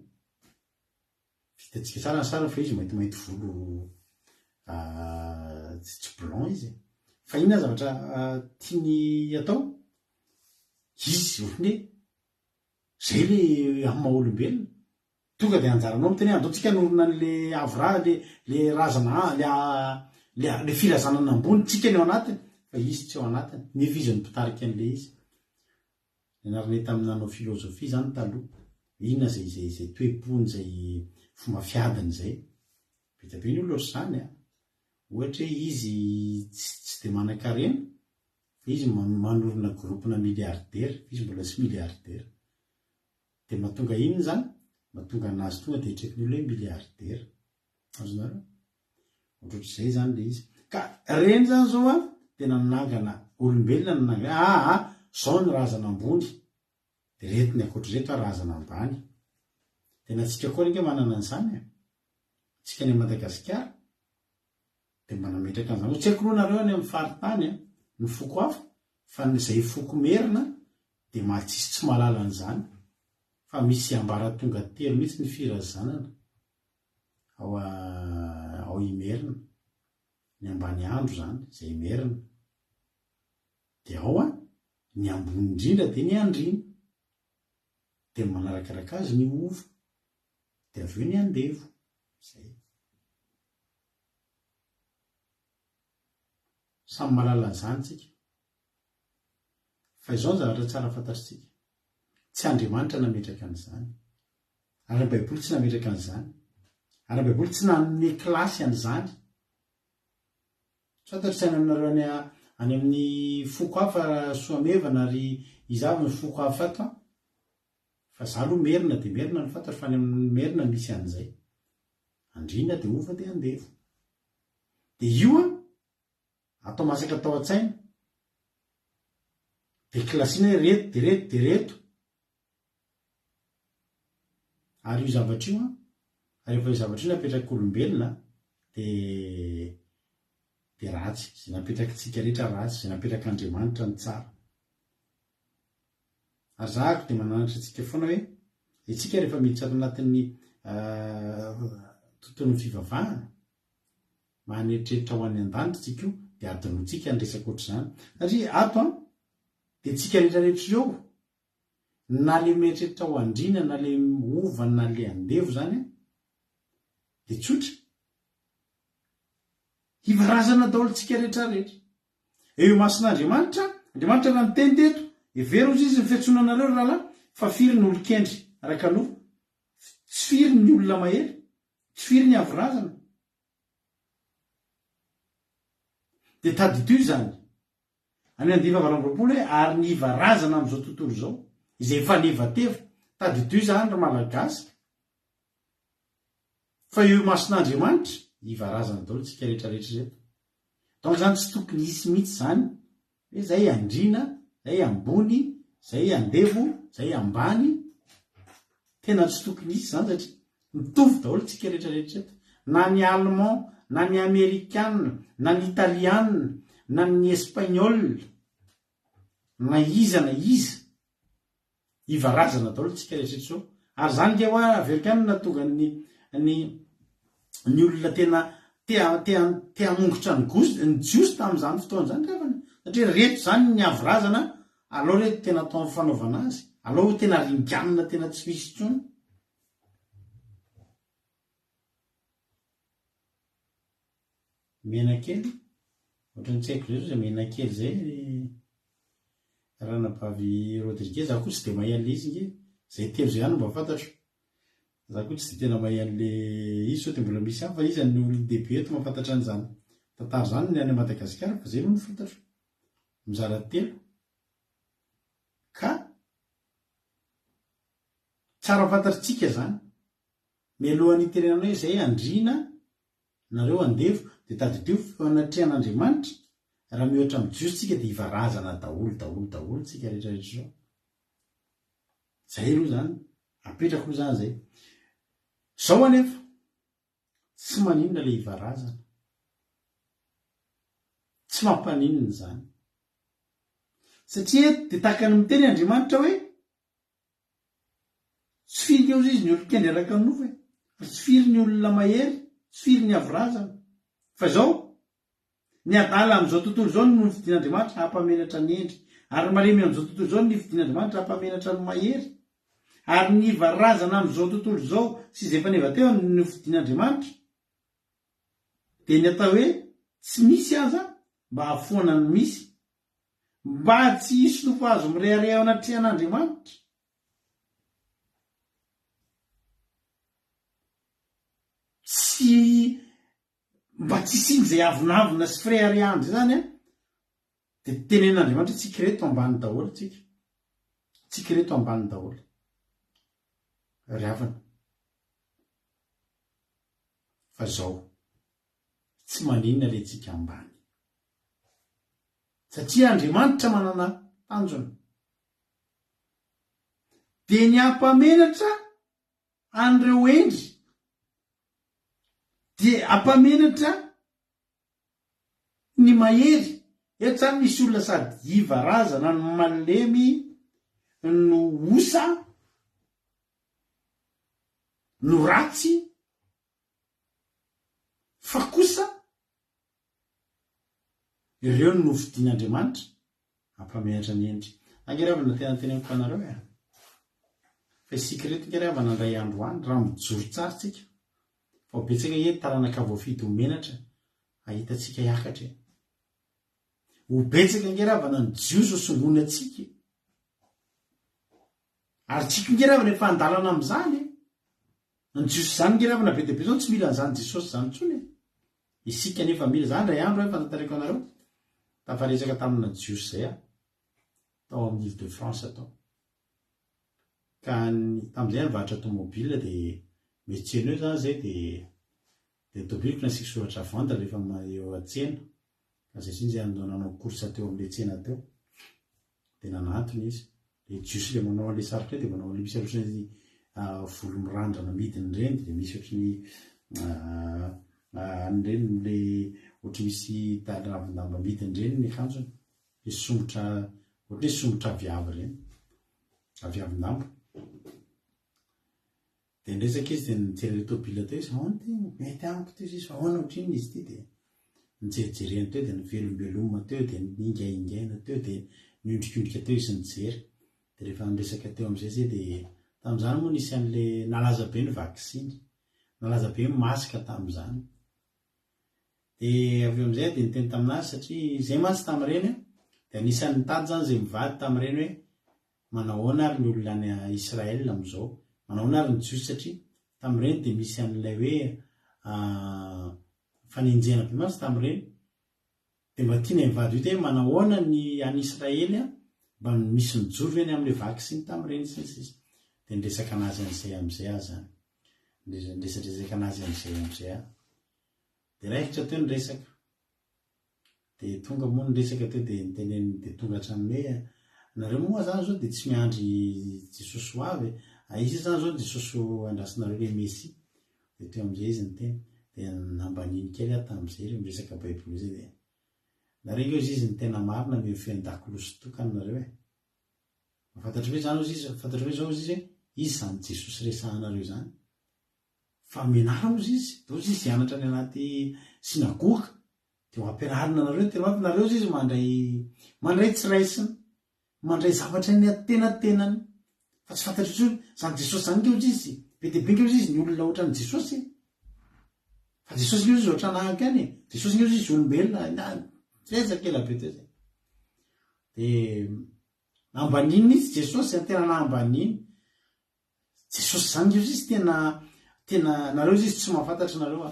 Vitantsika tsara ny sarany fa izy maintimainty volo tsy blanc izy. Fa inona zavatra tiany atao izy ohatry zay le amin'ny maha olombelona tonga dia anjaranao miteny andaontsika norona n'le avorazana le razana le firazanana ambony tsika ny ao anatiny fa izy tsy ao anatiny nefa izy ny mpitarika an'le izy. Nianarana tamin'ny nanao filozofia zany taloha inona zay toepony zay fomba fiadiny zay betabe ny olo ohatr'izany ohatra hoe izy tsy dia manan-karena fa izy manorona groupena milliardaire, izy mbola tsy milliardaire. Dia mahatonga inona zany mahatonga anazy tonga dia hitreky ny olo hoe milliardaire. Azonareo ohatrohatr'izay zany le izy ka reny zany zao dia nanangana olombelona nanangana zao ny razana ambony dia reto ny akoatr'ireto razana ambany. Dia natsika koa reka manana an'izany tsika any Madagasikara dia manametraka an'izany. Tsy haiko roa nareo any amin'ny faritany ny foko hafa fa izay foko merina dia mahatsisy tsy mahalala an'izany fa misy ambara tonga telo mihitsy ny firazanana ao imerina ny ambany andro zany izay merina dia ao ny ambony indrindra dia ny andrina dia manarakaraka azy ny ovo dia avy eo ny andevo zay. Samy mahalala an'izany tsika fa izao ny zavatra tsara fantatritsika tsy Andriamanitra nametraka an'izany ary ny baiboly tsy nametraka an'izany ary ny baiboly tsy nanome kilasy an'izany. Fantatry saina aminareo any amin'ny foko hafa soamevana ary izavy ny foko hafa ato fa za aloha merina dia merina ny fantatro fa any amin'ny merina misy an'izay andrina dia ova dia andevo. de io atao masaka atao an-tsaina de klasina reto de reto de reto ary io zavatra io rehefa io zavatra io napetrakyolombelona de ratsy zay napetrakytsika rehetra ratsy zay napetraky Andriamanitra ny tsara ary zahako de mananatra atsika foana hoe itsika rehefa miditra ato anatin'ny tontolon'ny fivavahana manetritrehitra ho an'ny an-danitra tsika io de adinotsika ny resaka ohatr'izany satria ato de tsika rehetrarehetra eo na le mieritreritra ho andrina na le ovana na le andevo zany de tsotra hivarazana daholo tsika rehetrarehetra eo masin'Andriamanitra Andriamanitra raha miteny teto every ozy izy ny fiantsonanareo rahalahy fa firy ny olon-kendry araka no tsy firy ny olona mahery tsy firy ny avorazana de tadito zany any andiva valamboropolo hoe ary ny ivarazana am'izao tontolo zao izay efa nevateva tadito zany ry malagasy fa eo masin'Andriamanitra ivarazana daholo tsika rehetrarehetra zeto donc zany tsy tokony hisy mihitsy zany hoe zay andrina zay ambony zay andevo zay ambany tena tsy tokony hisy zany satria mitovy daholo tsika rehetrarehetra zeto na ny allemand na ny amerikana na ny italiana na ny espagnol na iza ivarazana daholo tsika rehetrarehetra zao ary zany ke hoa averikany natonga ny olona tena te hamongotra ny jiosy tamin'izany fotoana zany kavana satria reto zany ny avorazana aloha reto tena atao amin'ny fanaovana azy aloha tena ringanina tena tsy misy tsony menakely ohatrany tsy haiko zay menakely zay ranabavy Rodriguez zaho koa tsy de mahay an'le izy nge zay telo zay ihany mba fantatro zaho koa tsy de tena mahay an'le izy sao de mbola misy hafa izy ny olon-dehibe eto mahafantatra an'izany tantara zany ny any Madagasikara fa zay no ny fantatro mizara telo ka tsara fantatritsika zany mialohan'ny iterenana hoe zay andrina nareo andevo de tadideo fanatrehan'Andriamanitra raha mihoatra mijiositsika de ivarazana daholo tsika rehetrarehetra zao zay aloha zany apetrako aloha zany zay zao anefa tsy maninona le ivarazana tsy mampaninona zany satria de tahaka ny miteny Andriamanitra hoe tsy firy eo izy ny olon-kendry araka ny nofo fa tsy firy ny olona mahery tsy firy ny avorazana fa zao ny adala am'izao tontolo zao no fidin'Andriamanitra hampamenatra ny endry ary malemy am'izao tontolo zao ny fidin'Andriamanitra hampamenatra ny mahery ary ny ivarazana am'izao tontolo zao sy izay efa nevateo ny fidin'Andriamanitra de ny atao hoe tsy misy aza mba hafoana ny misy mba tsy hisy nofo azo mirehareha ao anatrehan'Andriamanitra tsy mba tsy singy zay avinavina sy fireharehandry zany de tenen'Andriamanitra tsika reto ambany daholo tsika reto ambany daholo ryavana fa zao tsy maninona le tsika ambany satria Andriamanitra manana tanjona de ny ampamenatra an'ireo endry de ampamenatra ny mahery eto zany misy olona sady ivarazana no malemy no osa no ratsy fa kosa ireo no fidin'Andriamanitra ampamenatra ny endry angeravana tena teneniko anareo fa isika reto ngeravana andray andro any raha mijoro tsara tsika fa betsaka e taranaka voafidy ho menatra ahitatsika hiakatra ho betsaka ngeravana ny jios o songona atsika ary tsika ngeravana efa andalana am'izany ny jios zany ngeravana be deabe zao tsy mila n'izany Jesosy zany tsony isika nefa mila zany ray andro fantatareko anareo tafaresaka tamina jios zay tao amin'ny Ile-de-France atao ka tam'izay nivahatra automobile de metsy eneo zany zay de de tobiliko nasika soratra vanta rehefa eo atsena ka zay siny zay nanao korsa teo am'le tsena teo de nanatony izy de jiosy le manao an'le sarotra de manao le misy ohatrany volo mirandrana midiny reny de misy ohatrany an'ireny le ohatry misy ravindamba midiny reny ny akanjony de sombotra ohatry hoe sombotra aviavy reny aviavindamba de nresaka izy de nijery tobila teo izy ty mety amiko teo izy ahoana ohatriny izy ty de nijerijerena teo de nivelombeloma teo de ningaingaina teo de niondrikondrika teo izy nijery de rehefa niresaka teo am'izay zay de tam'izany moa nisy an'le nalaza be ny vaksiny nalaza be masika tam'izany de avy am'izay de niteny taminazy satria zay mantsy tam'ireny de anisan'ny nitady zany zay mivady tam'ireny hoe manahoana ary ny olona any Israel am'izao manahoana ary ny jiosy satria tam'ireny de misy an'ilay hoe fanenjena be mantsy tam'ireny de mba tiana mivady io te manahoana ny any Israely mba misy mijoro reny am'le vaksiny tam'ireny sisy de nresaka anazy an'izay am'izay azy zany nresadresaka anazy am'izay de raikitra teo nyresaka de tonga moa nyresaka teo de niteneny de tonga hatramin'ny hoe nareo moa zany zao de tsy miandry Jesosy ho avy izy zany zao Jesosy andrasinareo le Messia de teo am'izay izy niteny de nambaniny kely tam'izay reo miresaka baiboly zay de nareo eo izy ny tena marina me fendakoloso tokany nareo fantatry hoe zany izy fantatry hoe zao izy izy zany Jesosy resahanareo zany fa menara ozy izy dozy izy hianatra ny anaty sinagoga de ho ampianarina nareo tena nareo izy mandray tsiraisiny mandray zavatra ny atenatenany fa tsy fantatry hoe zany Jesosy zany keo izy be de be keo izy ny olona ohatrany Jesosy fa Jesosy keo izy ohatrana any Jesosy keo izy olombelona ezakela be teo zay de nambaniny izy Jesosy tena nambaniny Jesosy zany keo izy tena nareo izy tsy mahafantatry nareo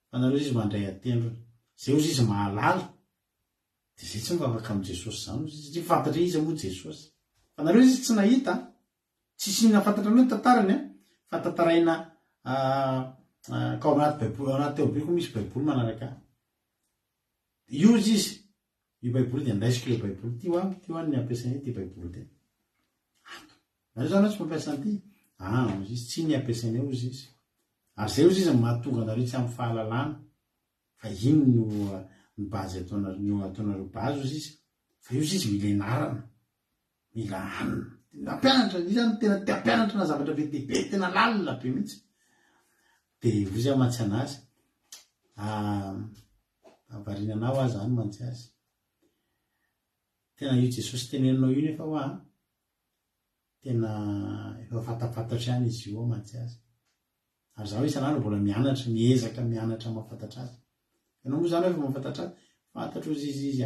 fa nareo izy mandray atendro zay ozy izy mahalala de zay tsy mivavaka am' Jesosy zany izy fantatra izy moa Jesosy fa nareo izy tsy nahita tsisy nafantatra anao tantarany fa tantaraina ka ao anaty baiboly anaty teobiliko misy baiboly manaraka io izy io baiboly de andraisiko le baiboly ty hoany ny ampiasainy ty baiboly ty nareo zany tsy mampiasa an'ity izy tsy ny ampiasainy eo izy izy ary zay ozy izy mahatonga nareo tsy amin'ny fahalalana fa ino no bazy ataonareo bazy ozy izy fa io izy mila enarana mila anina ampianatra izy zany tena te ampianatra na zavatra be be tena lalina be mihitsy de ozy amantsy anazy avarinanao azy zany mantsy azy tena io Jesosy teneninao io nefa hoa tena efa fantapatatra ihany izy io mantsy azy ary zaho isan'andro mbola mianatra miezaka mianatra mahafantatra azy ianao moa zany efa mahafantatra azy fantatra ozy izy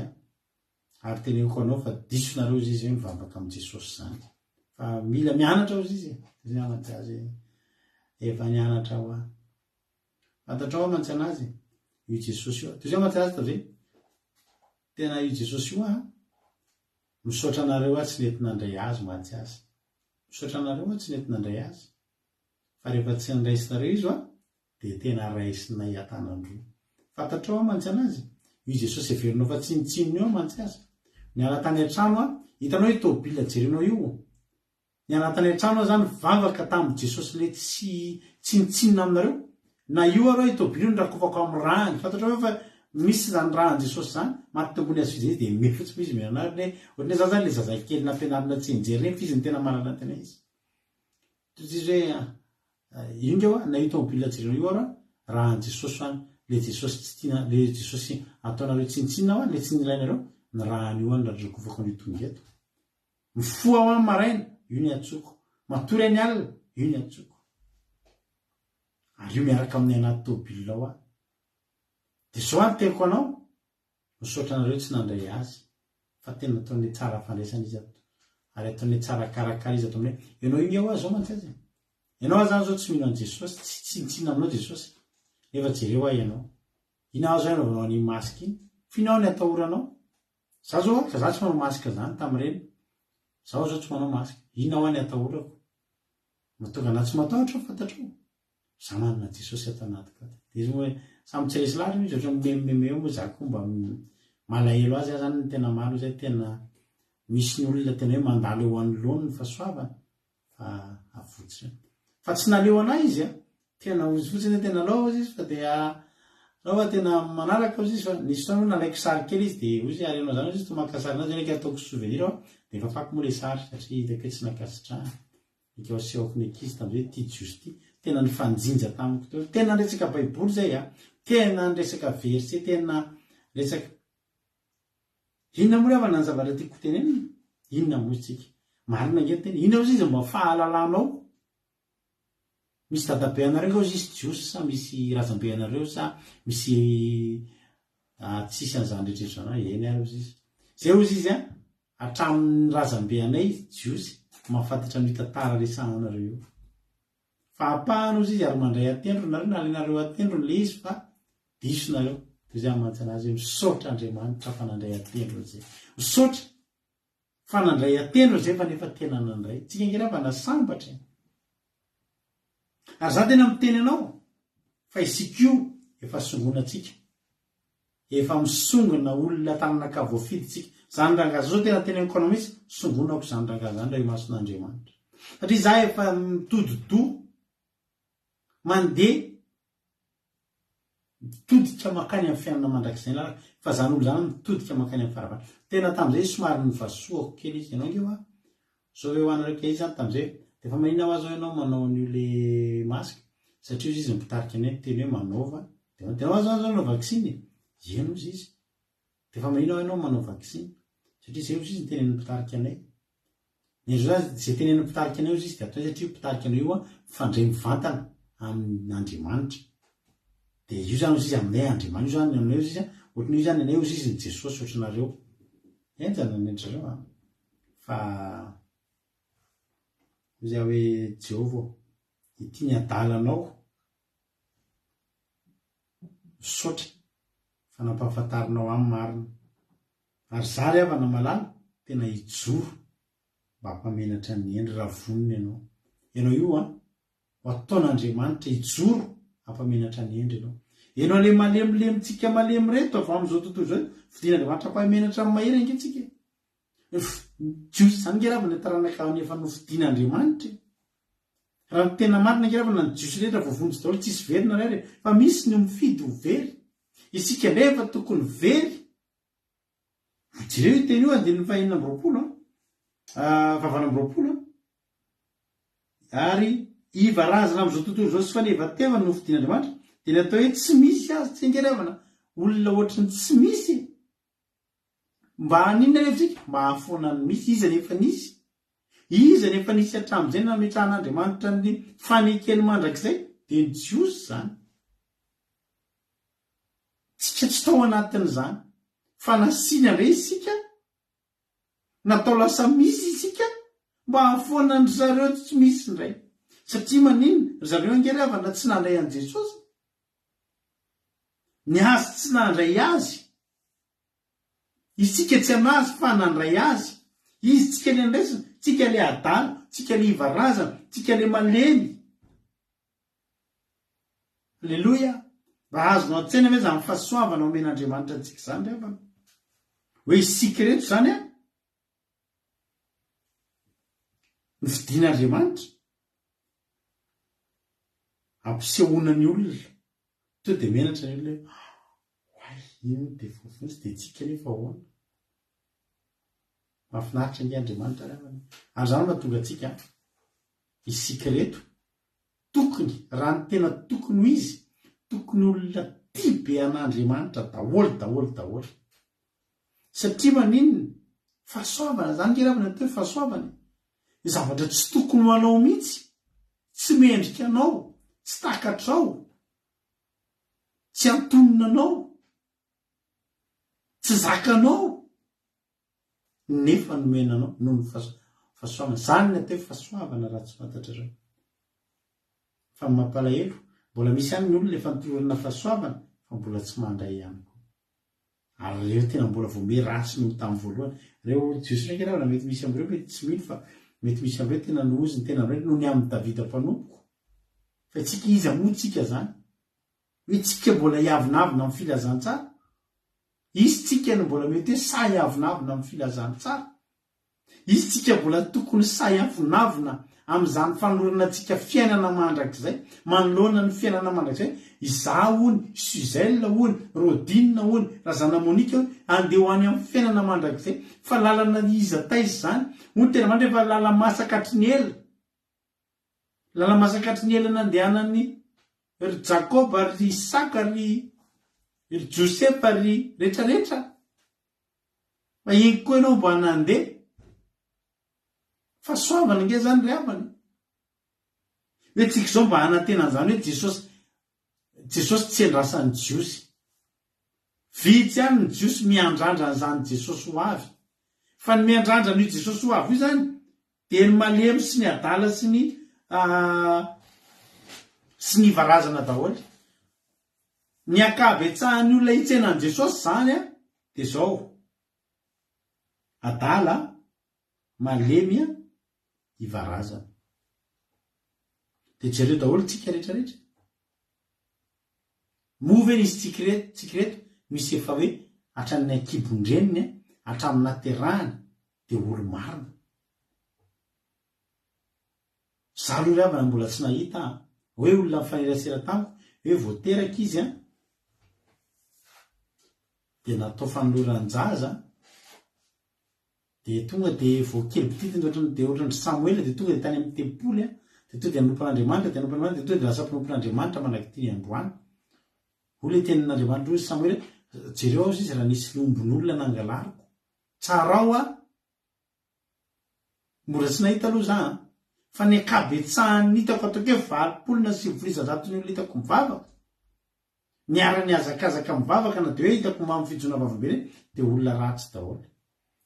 ary teneniko anao fa disonareo izy hoe mivavaka am' Jesosy zany fa mila mianatra ozy izy zay amantsy azy efa nianatra ho fantatra ao amantsy anazy io Jesosy io toy zay amantsy azy tazay tena io Jesosy io misaotra anareo tsy nety nandray azy mantsy azy misaotra anareo tsy nety nandray azy fa rehefa tsy niraisinareo izy de tena raisina iatanandro fantatra ao mantsy anazy io Jesosy everinao fa tsinitsininy eo mantsy azy ny anatany an-trano hitanao hoe tobila jerinao io ny anatany an-trano zany vavaka tamin'ny Jesosy le tsy tsinitsinina aminareo na io areo tobila ny rakofako amin'ny rahany fantatra hoe fa misy zany rahan Jesosy zany matytambony azy fizay de mety fotsy izy mianarina ohatry za zany le zazakely nampianarina tsenjery reny fizy ny tena manana tena izy izy hoe ingeo na io tobila jerinao io rahan Jesosy any le Jesosy tsy tiana le Jesosy ataonareo tsinitsinina le tsy nilainareo ny rahany io any rakofako ny tonga eto mifoa ao amin'ny maraina io ny atsoko matory any alina io ny atsoko ary io miaraka amin'ny anaty tobila ao de zao any teko anao misaotra anareo tsy nandray azy fa tena ataon'le tsara fandraisana izy ato ary ataon'le tsara karakara izy ato amin'le ianao io ao zao mantsy azy ianao zany zao tsy mino an Jesosy tsy tsinitsina aminao Jesosy nefa jereo ianao inao zao ianao vanao ny masika iny finao ny atahoranao za zao za tsy manao masika zany tam'ireny zaho zao tsy manao masika inao any atahorako matonga na tsy matahotra fantatro za manana Jesosy atao anaty ka de izy hoe samy tsy resy lahatra izy ohatra mememe moa zako mba malahelo azy zany ny tena maro zay tena misy ny olona tena hoe mandalo eo anoloany ny fahasoavana fa avotsy fa tsy naleo anay izy a tena ozy fotsiny tena lao izy fa de raha tena manaraka izy fa nisy fotoana nalaiky sary kely izy de ozy arenao zany izy tomaka sary nazy ndraiky ataoko souvenir de efa fako moa le sary satria hitako hoe tsy nakasitrahana ika asehoko ny ankizy tam'izay ty jiosy ty tena ny fanjinja tamiko teo tena nresaka baiboly zay a tena nresaka verset tena resaka inona moa avana ny zavatra tiako tenenina inona moa tsika marina nge tena inona ozy izy mba fahalalanao misy dadabe anareo izy jiosy sa misy razambe anareo sa misy tsisy an'izany rehetrrehetra zany eny ary ozy izy zay ozy izy a hatramin'ny razambe anay jiosy mahafantatra ny tantara resahanareo fa apahana ozy izy ary mandray atendro nareo nalenareo atendro le izy fa disonareo zay amantsy anazy misaotra Andriamanitra fa nandray atendro zay misaotra fa nandray atendro zay fa nefa tena nandray tsika ngerava nasambatra ary za tena miteny anao fa isikio efa songonatsika efa misongona olona tananaka voafiditsika zany rangaza zao tena tena ekonomisa songonako zany rangaza zany ray mason'Andriamanitra satria za efa mitododo mandeha mitodika makany amin'ny fianana mandrakizay lalaka fa zany olo zany mitodika makany amin'ny farafara tena tam'izay somary nyvasoako kely izy ianao ngeoa zao hoe hoanareo ke izy zany tam'izay de fa mahina ho azy ianao manao an'io le masika satria izy mitarika anay teny hoe manaova de tena ho azy anao vaksiny eno izy izy de fa mahina ho ianao manao vaksiny satria zay ozy izy ny tenen'ny mpitarika anay zay tenen'ny mpitarika anay ozy izy de atao satria mpitarika anay io a fandray mivantana amin'Andriamanitra de io zany ozy izy aminay Andriamanitra io zany aminay ozy izy ohatran'io zany anay ozy izy ny Jesosy ohatranareo enjana nentrareo fa zay hoe Jehova ity ny adalanao misaotra fa nampahafantarinao amin'ny marina ary zary avana malala tena hijoro mba hampamenatra ny endry raha voniny ianao io a ho ataon'Andriamanitra hijoro hampamenatra ny endry ianao le malemilemy-tsika malemy reto avy amin'izao tontolo zao fidin'Andriamanitra hampamenatra amin'ny mahery angentsika jiosy zany ngeravana taranaka nefa nofidin'Andriamanitra raha ny tena marina ngeravana ny jiosy rehetra voavonjy daholo tsisy verina rary fa misy ny mifidy ho very isika nefa tokony very jereo teny io andininy fahinina amby-roapolo favana amby-roapolo ary ivarazana amin'izao tontolo zao sy faneva tevana no fidin'Andriamanitra de ny atao hoe tsy misy azy tsy ngeravana olona ohatrany tsy misy mba haninona refitsika mba hahafoana ny misy iza nefa nisy iza nefa nisy hatramin'izay nametrahan'Andriamanitra ny fanekeny mandrakizay de ny jiosy zany tsika tsy tao anatin'izany fa nasiana re isika natao lasa misy isika mba hahafoana ny zareo tsy misy indray satria maninona zareo angeravana tsy nandray an' Jesosy ny azy tsy nandray azy isika tsy anazy fa nandray azy izy tsika le andraisina tsika le adalo tsika le ivarazana tsika le malemy alleloia mba azonao an-tsaina ve zany fahasoavana omen'Andriamanitra antsika zany reavana hoe isika reto zany a ny fidin'Andriamanitra ampisehoana ny olona to de menatra ny olona hoay ino de fofotsy de tsika nefa ahoana mahafinaritra nge Andriamanitra reavana ary zany mahatonga atsika isika reto tokony raha ny tena tokony ho izy tokony olona tia be an'Andriamanitra daholo satria maninona fahasoavana zany ngeravana teo fahasoavana zavatra tsy tokony ho anao mihitsy tsy mendrika anao tsy takatrao tsy antonona anao tsy zakanao nefa nomenanao noho ny fahasoavana zany ny atao fahasoavana raha tsy fantatrareo fa mampalahelo mbola misy ihany ny olona efa nitorana fahasoavana fa mbola tsy mandray ihany koa ary reo tena mbola vao merasy noho tamin'ny voalohany reo jiosy ndraiky raha mety misy am'ireo mety tsy mino fa mety misy am'ireo tena nohozy ny tena am'ireo noho ny amin'ny Davida mpanompo fa tsika izy amoa tsika zany hoe tsika mbola hiavinavina amin'ny filazantsara, izy tsika no mbola mety hoe say avinavina amin'ny filazantsara, izy tsika mbola tokony say avinavina amin'izany fanoloranantsika fiainana mandrakizay, manoloana ny fiainana mandrakizay. Izaho ony, Suzelle ony, Rodine ony, Razana Monika ony, andeha ho any amin'ny fiainana mandrakizay. Fa lalana iza taiza zany? Ony tena mandry fa lala masakatry ny ela. Lala masakatry ny ela nandehanany ry Jakoba, ry Isaka, ry Josefa, ry rehetrarehetra. Fa iny koa ianao mba nandeha. Fa soavana nge zany ry havany. Hoe tsika zao mba hanantenan'izany hoe Jesosy tsy andrasan'ny Jiosy. Vitsy ihany ny Jiosy miandrandra n'izany Jesosy ho avy. Fa ny miandrandra n'io Jesosy ho avy io zany dia ny malemy sy ny adala sy ny varazana daholo. Ny akabetsahany olona hitsenan'i Jesosy zany dia zao: adala, malemy, ivarazana. Dia jereo daholo tsika rehetrarehetra. Move izy tsika reto misy efa hoe hatramin'ny ankibondreniny hatramin'ny naterahany dia olo marina. Zalo ry havana mbola tsy nahita hoe olona mifanerasera tamiko hoe voateraka izy dia natao fanoloran-jaza dia tonga dia voakely bititiny dia ohatran'ny Samuel dia tonga dia tany amin'ny tempoly dia tonga dia anompon'Andriamanitra dia anompon'Andriamanitra dia tonga dia lasa mpinompon'Andriamanitra manakity ny androany. Olona tenin'Andriamanitra hoe Samuel, jereo aho izy raha nisy lombon'olona nangalariko. Tsara ao mbola tsy nahita aloha za fa ny akabetsahany hitako ataoko hoe 20,900 ny olona hitako mivavaka. Niara-ny azakazaka mivavaka na dia hoe hitako mamy fijona vavabeny dia olona ratsy daholo.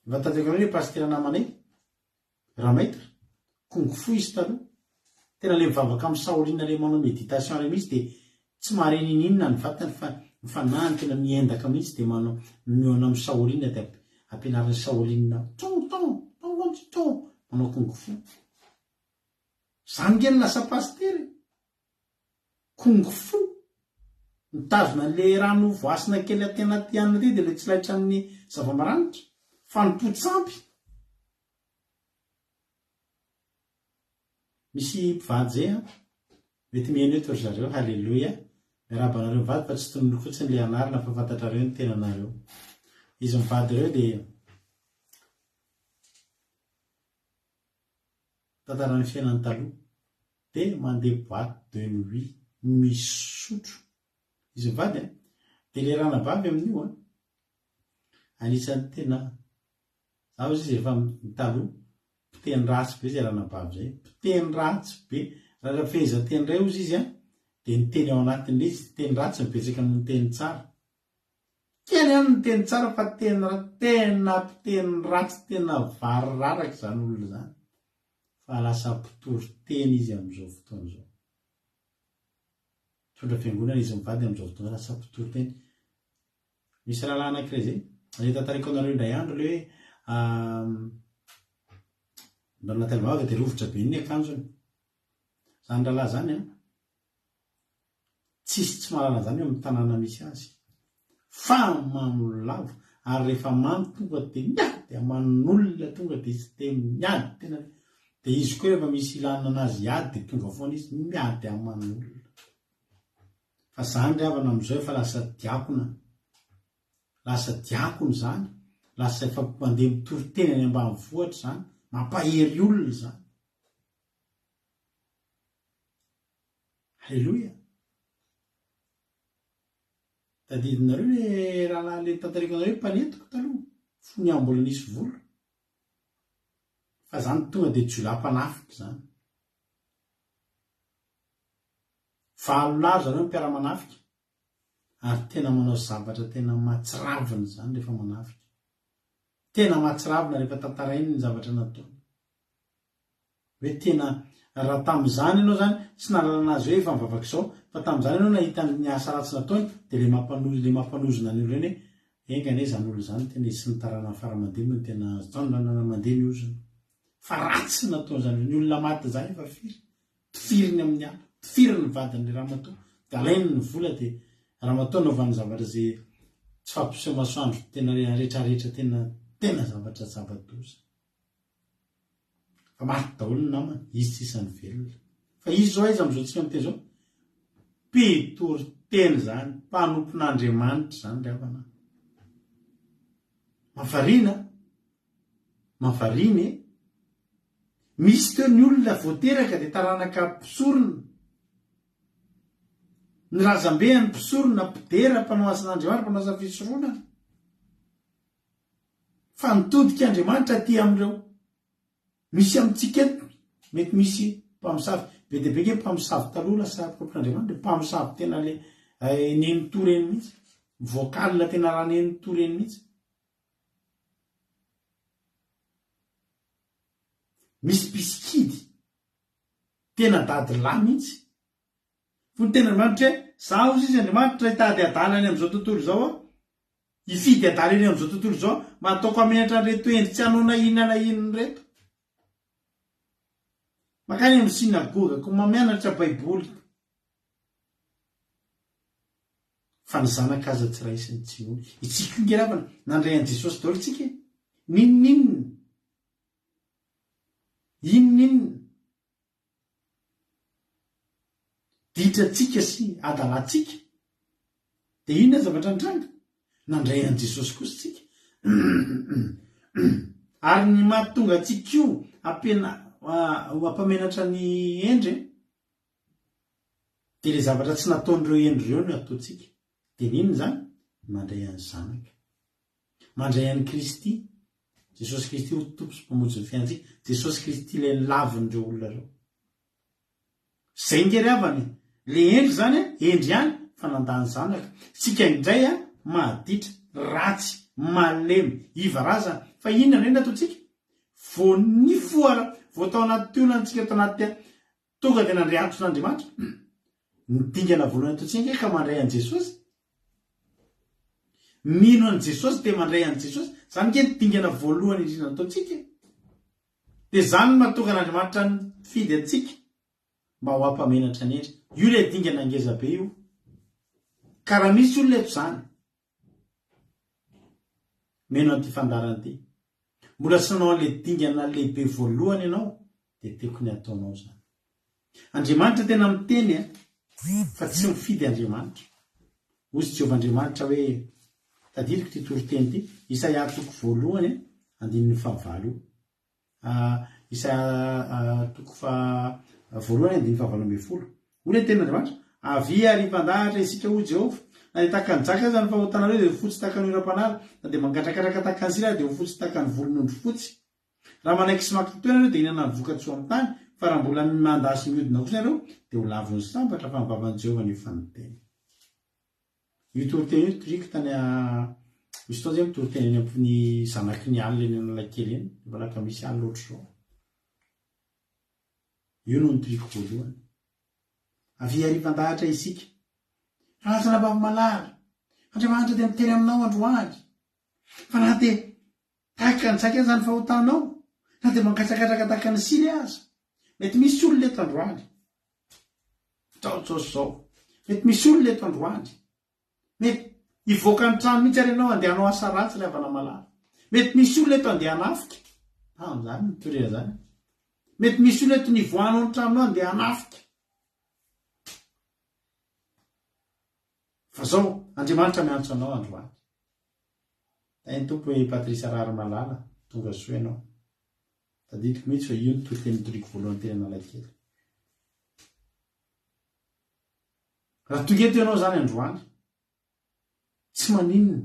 Efa tadeko hoe pastera namanay Ramaitra kongo fo izy taloha. Tena le mivavaka amin'ny Saoline le manao méditation re mihitsy dia tsy mahare ninina ny vatany fa mifanahany tena miendaka mihitsy dia manao miona amin'ny Saoline dia ampianarin'ny Saoline manao kongo fo. Zany nge ny lasa pastery kongo fo mitazona le rano voasina kely atena tianina ty dia le tsy laitra amin'ny zava-maranitra fa ny potsampy. Misy mpivady zay mety mihaino eto ry zareo. Halleloia. Miarabanareo mivady fa tsy tonony fotsiny le anarina fa fantatrareo ny tenanareo. Izy mivady ireo dia tantarany fiainany taloha dia mandeha boîte de nuit misotro. Izy mivady dia le ranabavy amin'io anisany tena zaho izy efa mitaloha piteny ratsy be zay ranabavy zay, piteny ratsy be. Raha feheza teny ray ozy izy dia ny teny ao anatin'le izy teny ratsy mibetsaka amin'ny teny tsara. Kely ihany ny teny tsara fa tena piteny ratsy tena variraraka izany olona zany. Fa lasa mpitory teny izy amin'izao fotoana izao. Tondra fiangonana izy mivady amin'izao fotoana lasa mpitory teny. Misy rahalahy anankiray zay le tantariko anareo indray andro le hoe mba Nataly Mavaga dia rovotra be ny akanjony. Zany rahalahy zany tsisy tsy mahalala zany amin'ny tanàna misy azy. Fa mamolavo ary rehefa mamy tonga dia miady aman'olona tonga dia izy dia miady tena. Dia izy koa rehefa misy ilana anazy iady dia tonga foana izy miady aman'olona. Fa zany ry havana amin'izao efa lasa diakona. Lasa diakona zany. Lasa efa mandeha mitory teny any ambanivohitra zany. Mampahery olona zany. Halleloia. Tadidinareo le rahalahy le tantariko anareo mpanetiko taloha fony aho mbola nisy volo. Fa zany tonga dia jolapanafiky zany. Valolahy zareo mpiara-manafika ary tena manao zavatra tena mahatsiravina zany rehefa manafika. Tena mahatsiravina rehefa tantarainy ny zavatra nataony. Hoe tena raha tamin'izany ianao zany tsy nahalala azy hoe efa mivavaka izao, fa tamin'izany ianao nahita ny asa ratsy nataony dia le mampanozona ny olona eny hoe engane zany olo zany tena izy sy ny tarana faramandeha no tena mandeha miozona. Fa ratsy nataony zany ny olona maty zany efa firy. Tifiriny amin'ny ala, tifiriny vadiny le ramatoa, dia alainy ny vola dia raha matao naovany zavatra zay tsy fampiseho masoandro tena rehetrarehetra tena zavatra zava-doza fa maty daholo ny namany izy tsisany velona fa izy zao aiza am'izao tsika am'teny zao mpitory teny zany mpanompon'Andriamanitra zany ry havana mafariny misy teo ny olona voateraka de taranaka mpisorona ny razambe ny mpisorona mpidera mpanao asan'Andriamanitra mpanao asa fisoroana fa nitodika Andriamanitra ty am'ireo misy amitsika eto mety misy mpamosavy be de be ke mpamosavy taloha lasa propron'Andriamanitra mpamosavy tena le neny toreny mihitsy vokalina tena raha neny toreny mihitsy misy mpiskidy tena dady lahy mihitsy fony tena Andriamanitra hoe zaho izy Andriamanitra hitady adalany am'izao tontolo zao ifidy adalany am'izao tontolo zao mba ataoko amenatra an'reto endry tsy hanao na inona na inony reto makany amin'ny sinagoga ko mamianatra baiboly fa ny zanaka aza tsy raisiny tsy olo itsika ingeravana nandray an' Jesosy daholo tsika inona ditratsika sy adalatsika de inona zavatra ndrang nandray an' Jesosy kosa tsika ary ny mahatonga atsika io ampamenatra ny endry de le zavatra tsy nataon'ireo endry reo no ataotsika de ninona zany mandray an'ny zanaka mandray an'ny Kristy Jesosy Kristy ho tompo sy mpamonjy ny fiainantsika Jesosy Kristy le lavin'ireo olona reo zay ngeravany le endry zany endry ihany fa nandany zanaka sika indray mahaditra ratsy malemy ivarazana fa inona ndray nataotsika vo ny foara vo tao anaty teonantsika tao anaty tonga de nandray antson'Andriamanitra nidingana voalohany ataotsika ka mandray an' Jesosy mino an' Jesosy de mandray an' Jesosy zany ke nidingana voalohany indrindra nataotsika de zany mahatonga an'Andriamanitra ny fidy atsika mba ho ampamenatra ny endry io le dingana ngeza be io ka raha misy olona eto zany meno an'ity fandarana ty mbola sanao an'le dingana lehibe voalohany ianao de tiako ny ataonao zany Andriamanitra tena miteny fa tsy mifidy Andriamanitra ozy Jehovah-Andriamanitra hoe tadiriko ty toriteny ty Isaia toko voalohany 9:9 Isaia toko voalohany 9:9 ole tena Andriamanitra avy arivan-dahatra isika ho Jehova na de taka ny jaka zany fahotanareo de fotsy taka ny ora-panala na de mangatrakatraka taka ny sira de ho fotsy taka ny volon'ondry fotsy raha manaiky sy maki toerana de hinana ny vokatsoa amin'ny tany fa raha mbola mandasy miodina kosa nareo de ho lavon'ny sambatra fa mivavan'i Jehova ny fanoteny io toriteny io triko tany misy tao zay mitoriteny eny amin'ny zanaky ny alina eny analakely eny valaka misy alina ohatry zao io no ny triko voalohany avy arivan-dahatra isika razana bava-malala Andriamanitra de miteny aminao androany fa na de taka ny tsaka zany fahotanao na de mankatrakatraka taka ny sily aza mety misy olona eto androany tsaotsosy zao mety misy olona eto androany mety ivoaka ny trano mihitsy ary ianao andeha hanao asa ratsy le avana malala mety misy olona eto andeha hanafika zany mitorera zany mety misy olona eto nivoanao ny tranonao andeha hanafika fa zao Andriamanitra miantso anao androany ny tompo hoe Patrisa Rary Malala tonga soa ianao tadidiko mihitsy fa io ny toriteny toriko voalohany teny analakely raha tonga eto ianao zany androany tsy maninona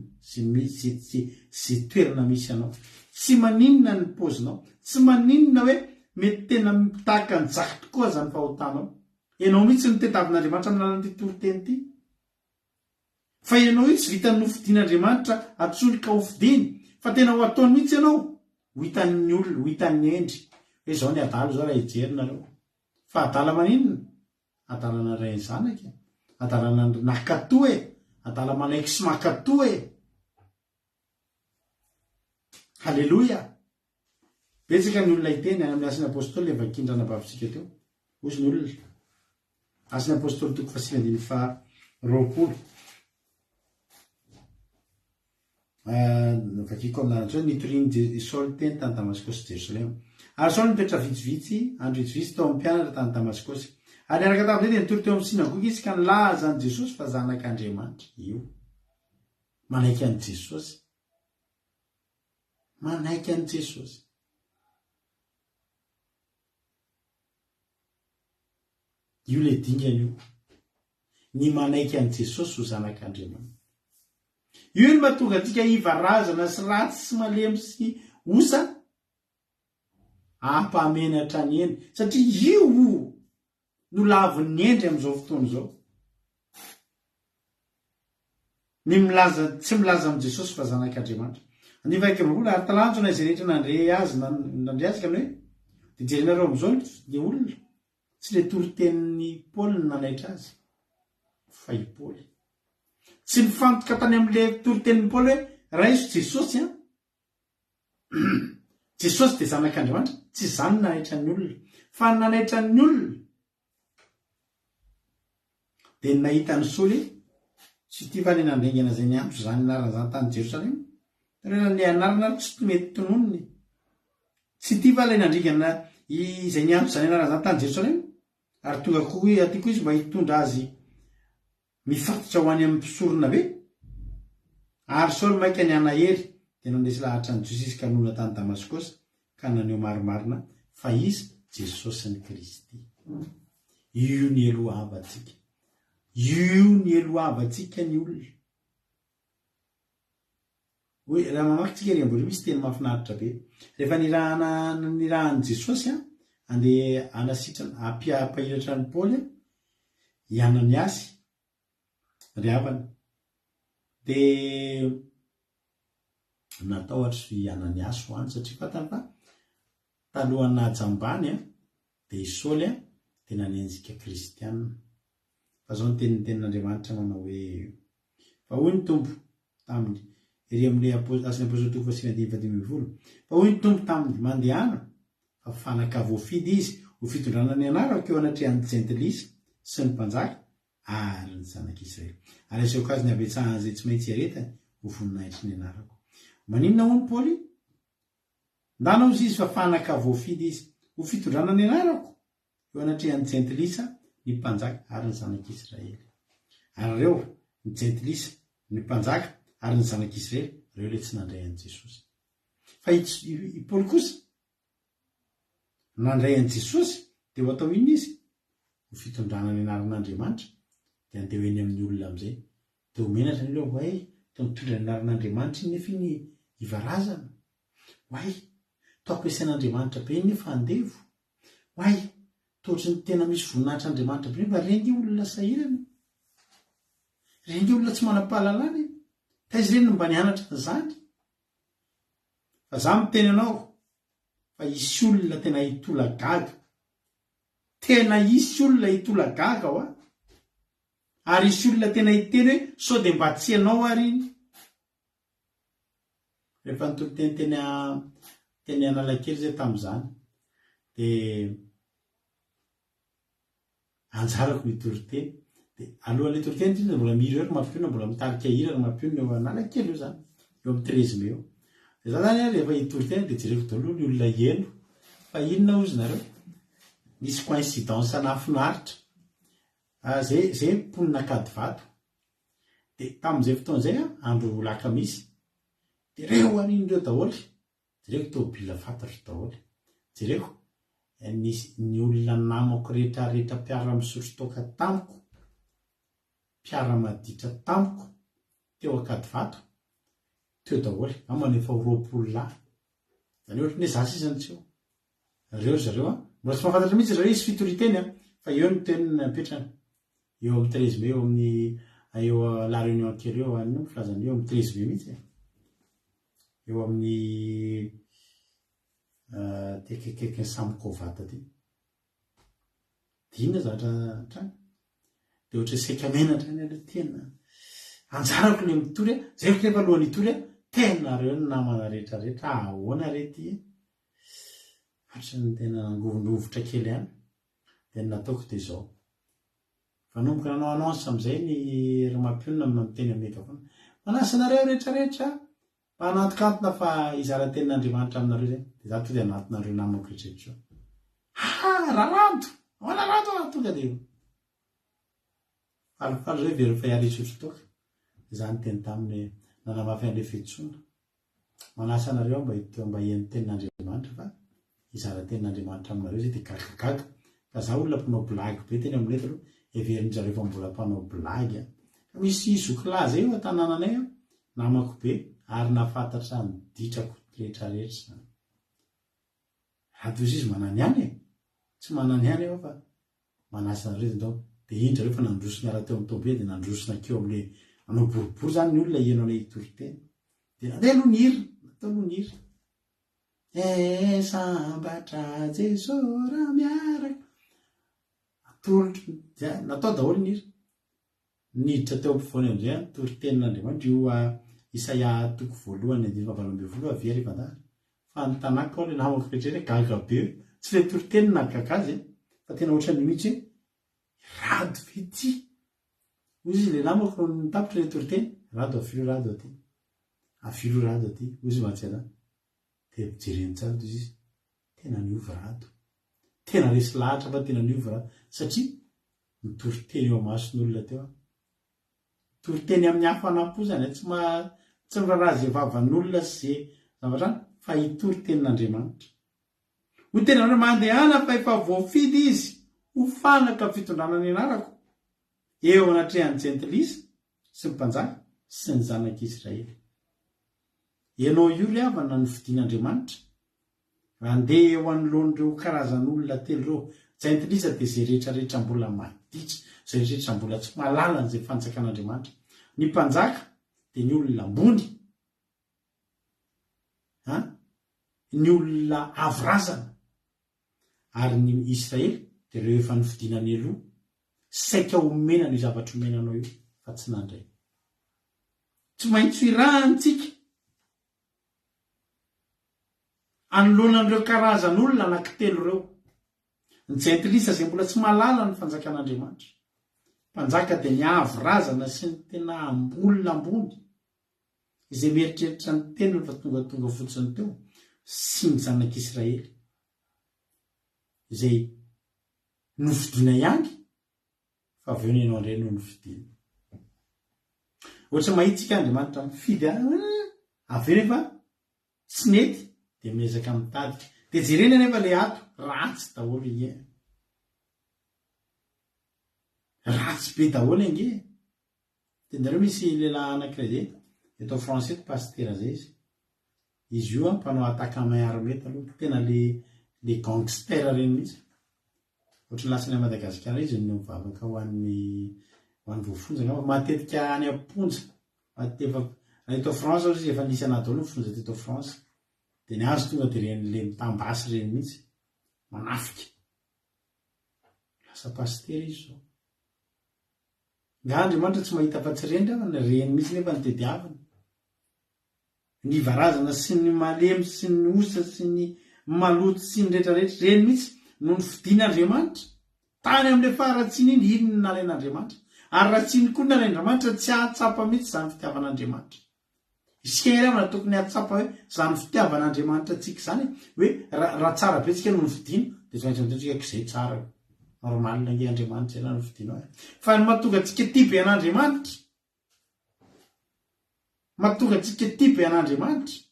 zay toerana misy anao tsy maninona ny pozinao tsy maninona hoe mety tena mitahaka ny jaky tokoa zany fahotanao ianao mihitsy ny tetavin'Andriamanitra amin'ny alalan'ity toriteny ty fa ianao io tsy vitany nofidian'Andriamanitra atsolika ho fidiny fa tena ho ataony mihitsy ianao ho hitan'ny olona ho hitan'ny endry hoe zao ny adalo zao raha hijerinareo fa adala maninona adalana ray ny zanaka adalana nakatoe adala manaiky sy makatoe halleloia betsaka ny olona hiteny any amin'ny asin'ny apôstôly le vakindrana bavisika teo ozy ny olona asin'ny apôstôly toko 20. vakiko amin'naratra hoe nitoriny Saoly teny tany Damaskosy Jerosalema ary Saoly nipetra vitsivitsy andro vitsivitsy tao amin'ny mpianatra tany Damaskosy ary niaraka tamin'izay dia nitory teo amin'ny sinagoga izy ka nilaza an' Jesosy fa zanak'Andriamanitra io manaiky an' Jesosy manaiky an' Jesosy io le dingana io ny manaiky an' Jesosy ho zanak'Andriamanitra io ny mahatonga antsika hivarazana sy ratsy sy malemy sy osa ampamenatra ny eny satria io no laviny endry amin'izao fotoana izao ny milaza tsy milaza amin'i Jesosy fa zanak'Andriamanitra ny vaikabola ary talanjo na izay rehetra nandre azy nandre azy ka hoe dia jerinareo amin'izao ny olona tsy le toritenin'ny Paoly ny nanaitra azy fa i Paoly tsy mifantoka tany amin'le toritenin'ny Paoly hoe raha iso Jesosy Jesosy dia zanak'Andriamanitra tsy izany nanaitra ny olona fa nanaitra ny olona dia nahita ny Saoly tsy tia va le nandrengana zay ny andro zany anarana zany tany Jerosalema rena ny anarana tsy mety tononony tsy tia va le nandrengana izay ny andro zany anarana zany tany Jerosalema ary tonga koa aty koa izy mba hitondra azy mifatotra ho any amin'ny mpisorona be ary Saoly maika ny anahery dia nandresy lahatra ny Jesosy ka nona tany Damaskosy ka naneho marimarina fa izy Jesosy ny Kristy io ny eloha avantsika io ny eloha avantsika ny olona hoe raha mamakytsika ry amboly misy teny mahafinaritra be rehefa nirahan'i Jesosy andeha anasitrana ampahiratra ny Paoly hianany azy ry havana dia natao hatry hianany azy ho any satria fatany fa talohany najambany dia i Saoly dia nanenjika kristianina fa zao ny tenin'Andriamanitra manao hoe fa hoy ny tompo taminy ery amin'le asiny apôstôly toko fa hoy ny tompo taminy mandehana fa fanaka voafidy izy ho fitondrana ny anarako eo anatrehan'ny jentilisa sy ny mpanjaka ary ny zanak'Israely ary aseoko azy ny avetsahana izay tsy maintsy aretany ho voninahitry ny anarako maninona ho ny Paoly ndanao izy fa fanaka voafidy izy ho fitondrana ny anarako eo anatrehan'ny jentilisa ny mpanjaka ary ny zanak'Israely ary reo ny jentilisa ny mpanjaka ary ny zanak'Israely reo le tsy nandray an'i Jesosy fa i Paoly kosa nandray an'i Jesosy dia ho atao iny izy ho fitondrana ny anaran'Andriamanitra dia andeha eny amin'ny olona amin'izay dia homenatra ny leo hoay tao mitondra ny anaran'Andriamanitra iny nefa iny hivarazana hoay tao ampiasain'Andriamanitra be iny nefa andevo hoay tohatry ny tena misy voninahitr'Andriamanitra be fa rengy olona sahirana rengy olona tsy manam-pahalalana fa izy ireny no mba nianatra nyzany fa za miteny anao fa isy olona tena hitola gaga tena isy olona hitola gaga ho ary isy olona tena hiteny hoe sao dia mba tsy anao ary iny rehefa nitolo teny Analakely zay tamin'izany dia anjarako nitoroteny dia alohan'le toroteny indrindra mbola mihira eo mampiona mbola mitarika hira ry mampiona eo Analakely io zany eo amin'ny 13 Mai eo dia za zany rehefa hitoroteny dia jereko daholo ny olona eno fa inona ozy nareo misy coïncidence nahafinaritra zay mponina kady vato dia tamin'izay fotoan'izay andro lakamisy dia reo anin'ireo daholo jereko tobila fantatra daholo jereko ny olona namako rehetrarehetra mpiara misotro toka tamiko mpiara maditra tamiko teo akady vato teo daholo amanefa 20 lahy zany ohatry ny zasy izany tsy eo reo zareo mbola tsy mahafantatra mihitsy zareo izy fitoriteny fa eo ny teniny napetrana eo amin'ny 13 Mai eo amin'ny eo la réunion kely eo any filazana eo amin'ny 13 Mai mihitsy eo amin'ny tekekeke samykovata ty dina zatra trany dia ohatra sekamenatra ny ala tena anjarako le mitory zay rehefa alohan'ny itory tena reo ny namana rehetrarehetra ahoana rety hatry ny tena nangovondovotra kely any dia nataoko dia zao fanomboka nanao annonce amin'izay ny ry mampiona miteny ameka foana manasanareo rehetrarehetra Mpanatokantona fa izara tenin'Andriamanitra aminareo zay dia za tonga anatinareo namako rehetrarehetra raranto hoana rato tonga dia falifaly zay verifa iaritsotsotoka za ny teny taminy nanamafy an'le fetsona manasa anareo mba hian'ny tenin'Andriamanitra fa izara tenin'Andriamanitra aminareo zay dia gagagaga fa za olona mpanao blagy be teny amin'ilay taloha heverin'izareo fa mbola mpanao blagy ka misy zokilaza io an-tanànanay namako be ary nafantatra ny ditrako rehetrarehetra raha toy izy manany ihany tsy manany ihany eo fa manasa anareo zao dia indra reo fa nandrosona raha teo amin'ny tobe dia nandrosona keo amin'le manao boribory zany ny olona ianao ilay toriteny dia nandeha aloha ny hira natao aloha ny hira sambatra Jesosy raha miaraka atolotro natao daholo ny hira niditra teo ampovoany amizay toritenin'Andriamanitra io Isaia toko voalohany 20 avery vandary fa ny tanàko ao le namako rehetrarehetra gaga be tsy le toriteny na gagazy fa tena ohatrany mihitsy rado vety ozy le namako nitapitra le toriteny rado afilo rado aty ozy mahatsy dia jereny tsara toy izy tena niova rado tena resy lahatra fa tena niova rado satria nitoriteny eo amason'olona teo toriteny amin'ny hafanampo zany tsy miraraha zay vavan'olona sy zay zavatra fa hitorytenin'Andriamanitra ho tena hoe mandehana fa efa voafidy izy ho fanaka fitondrana ny anarako eo anatrehan'ny jentilisa sy ny mpanjaka sy ny zanak'Israely ianao io ry havana ny fidian'Andriamanitra raha andeha eo anoloan'ireo karazan'olona telo reo jentilisa dia zay rehetrarehetra mbola maditra zay rehetrarehetra mbola tsy mahalala n'izay fanjakan'Andriamanitra ny mpanjaka dia ny olona ambony ny olona avorazana ary ny Israely dia ireo efa nifidianany aloha saika omena ny zavatra omenanao io fa tsy nandray tsy maintsy irahantsika anoloanan'ireo karazan'olona anankitelo ireo ny jentilisa zay mbola tsy mahalala ny fanjakan'Andriamanitra mpanjaka dia ny avorazana sy ny tena olona ambony izay mieritreritra ny teniny fa tonga fotsiny teo sy ny zanak'Israely izay nofidiana ihany fa avy eo ny ianao indray no nofidiana ohatra mahitsika Andriamanitra mifidy avy eo nefa tsy nety dia miezaka mitady dia jerena anefa le ato ratsy daholo inge ratsy be daholo inge dia ndareo misy lehilahy anankiray zay eto français to pastera zay izy io mpanao ataka main-armée taloha tena le gangster reny mihitsy ohatry lasany a Madagasikara izy no mivavaka ho an'ny voafonja matetika any amponja eto France izy efa nisy anadolo fonja teto France dia ny azo tonga dia renyle mitambasy reny mihitsy manafika lasa pastera izy zao nga Andriamanitra tsy mahita fa tsy reny reny mihitsy nefa ny tediavana ny varazana sy ny malemy sy ny osa sy ny maloto sy ny rehetrarehetra reny mihitsy no ny fidian'Andriamanitra tany amin'le faratsiny iny iny ny nalain'Andriamanitra ary raha tsiny koa nalain'Andriamanitra tsy ahatsapa mihitsy izany fitiavan'Andriamanitra isika iravana tokony ahatsapa hoe izany fitiavan'Andriamanitra tsika zany hoe raha tsara be tsika no ny fidiana dia zaytsika izay tsara normal nange Andriamanitra zay no fidianao fa ny mahatonga tsika tia be an'Andriamanitra mahatonga tsika tia be an'Andriamanitra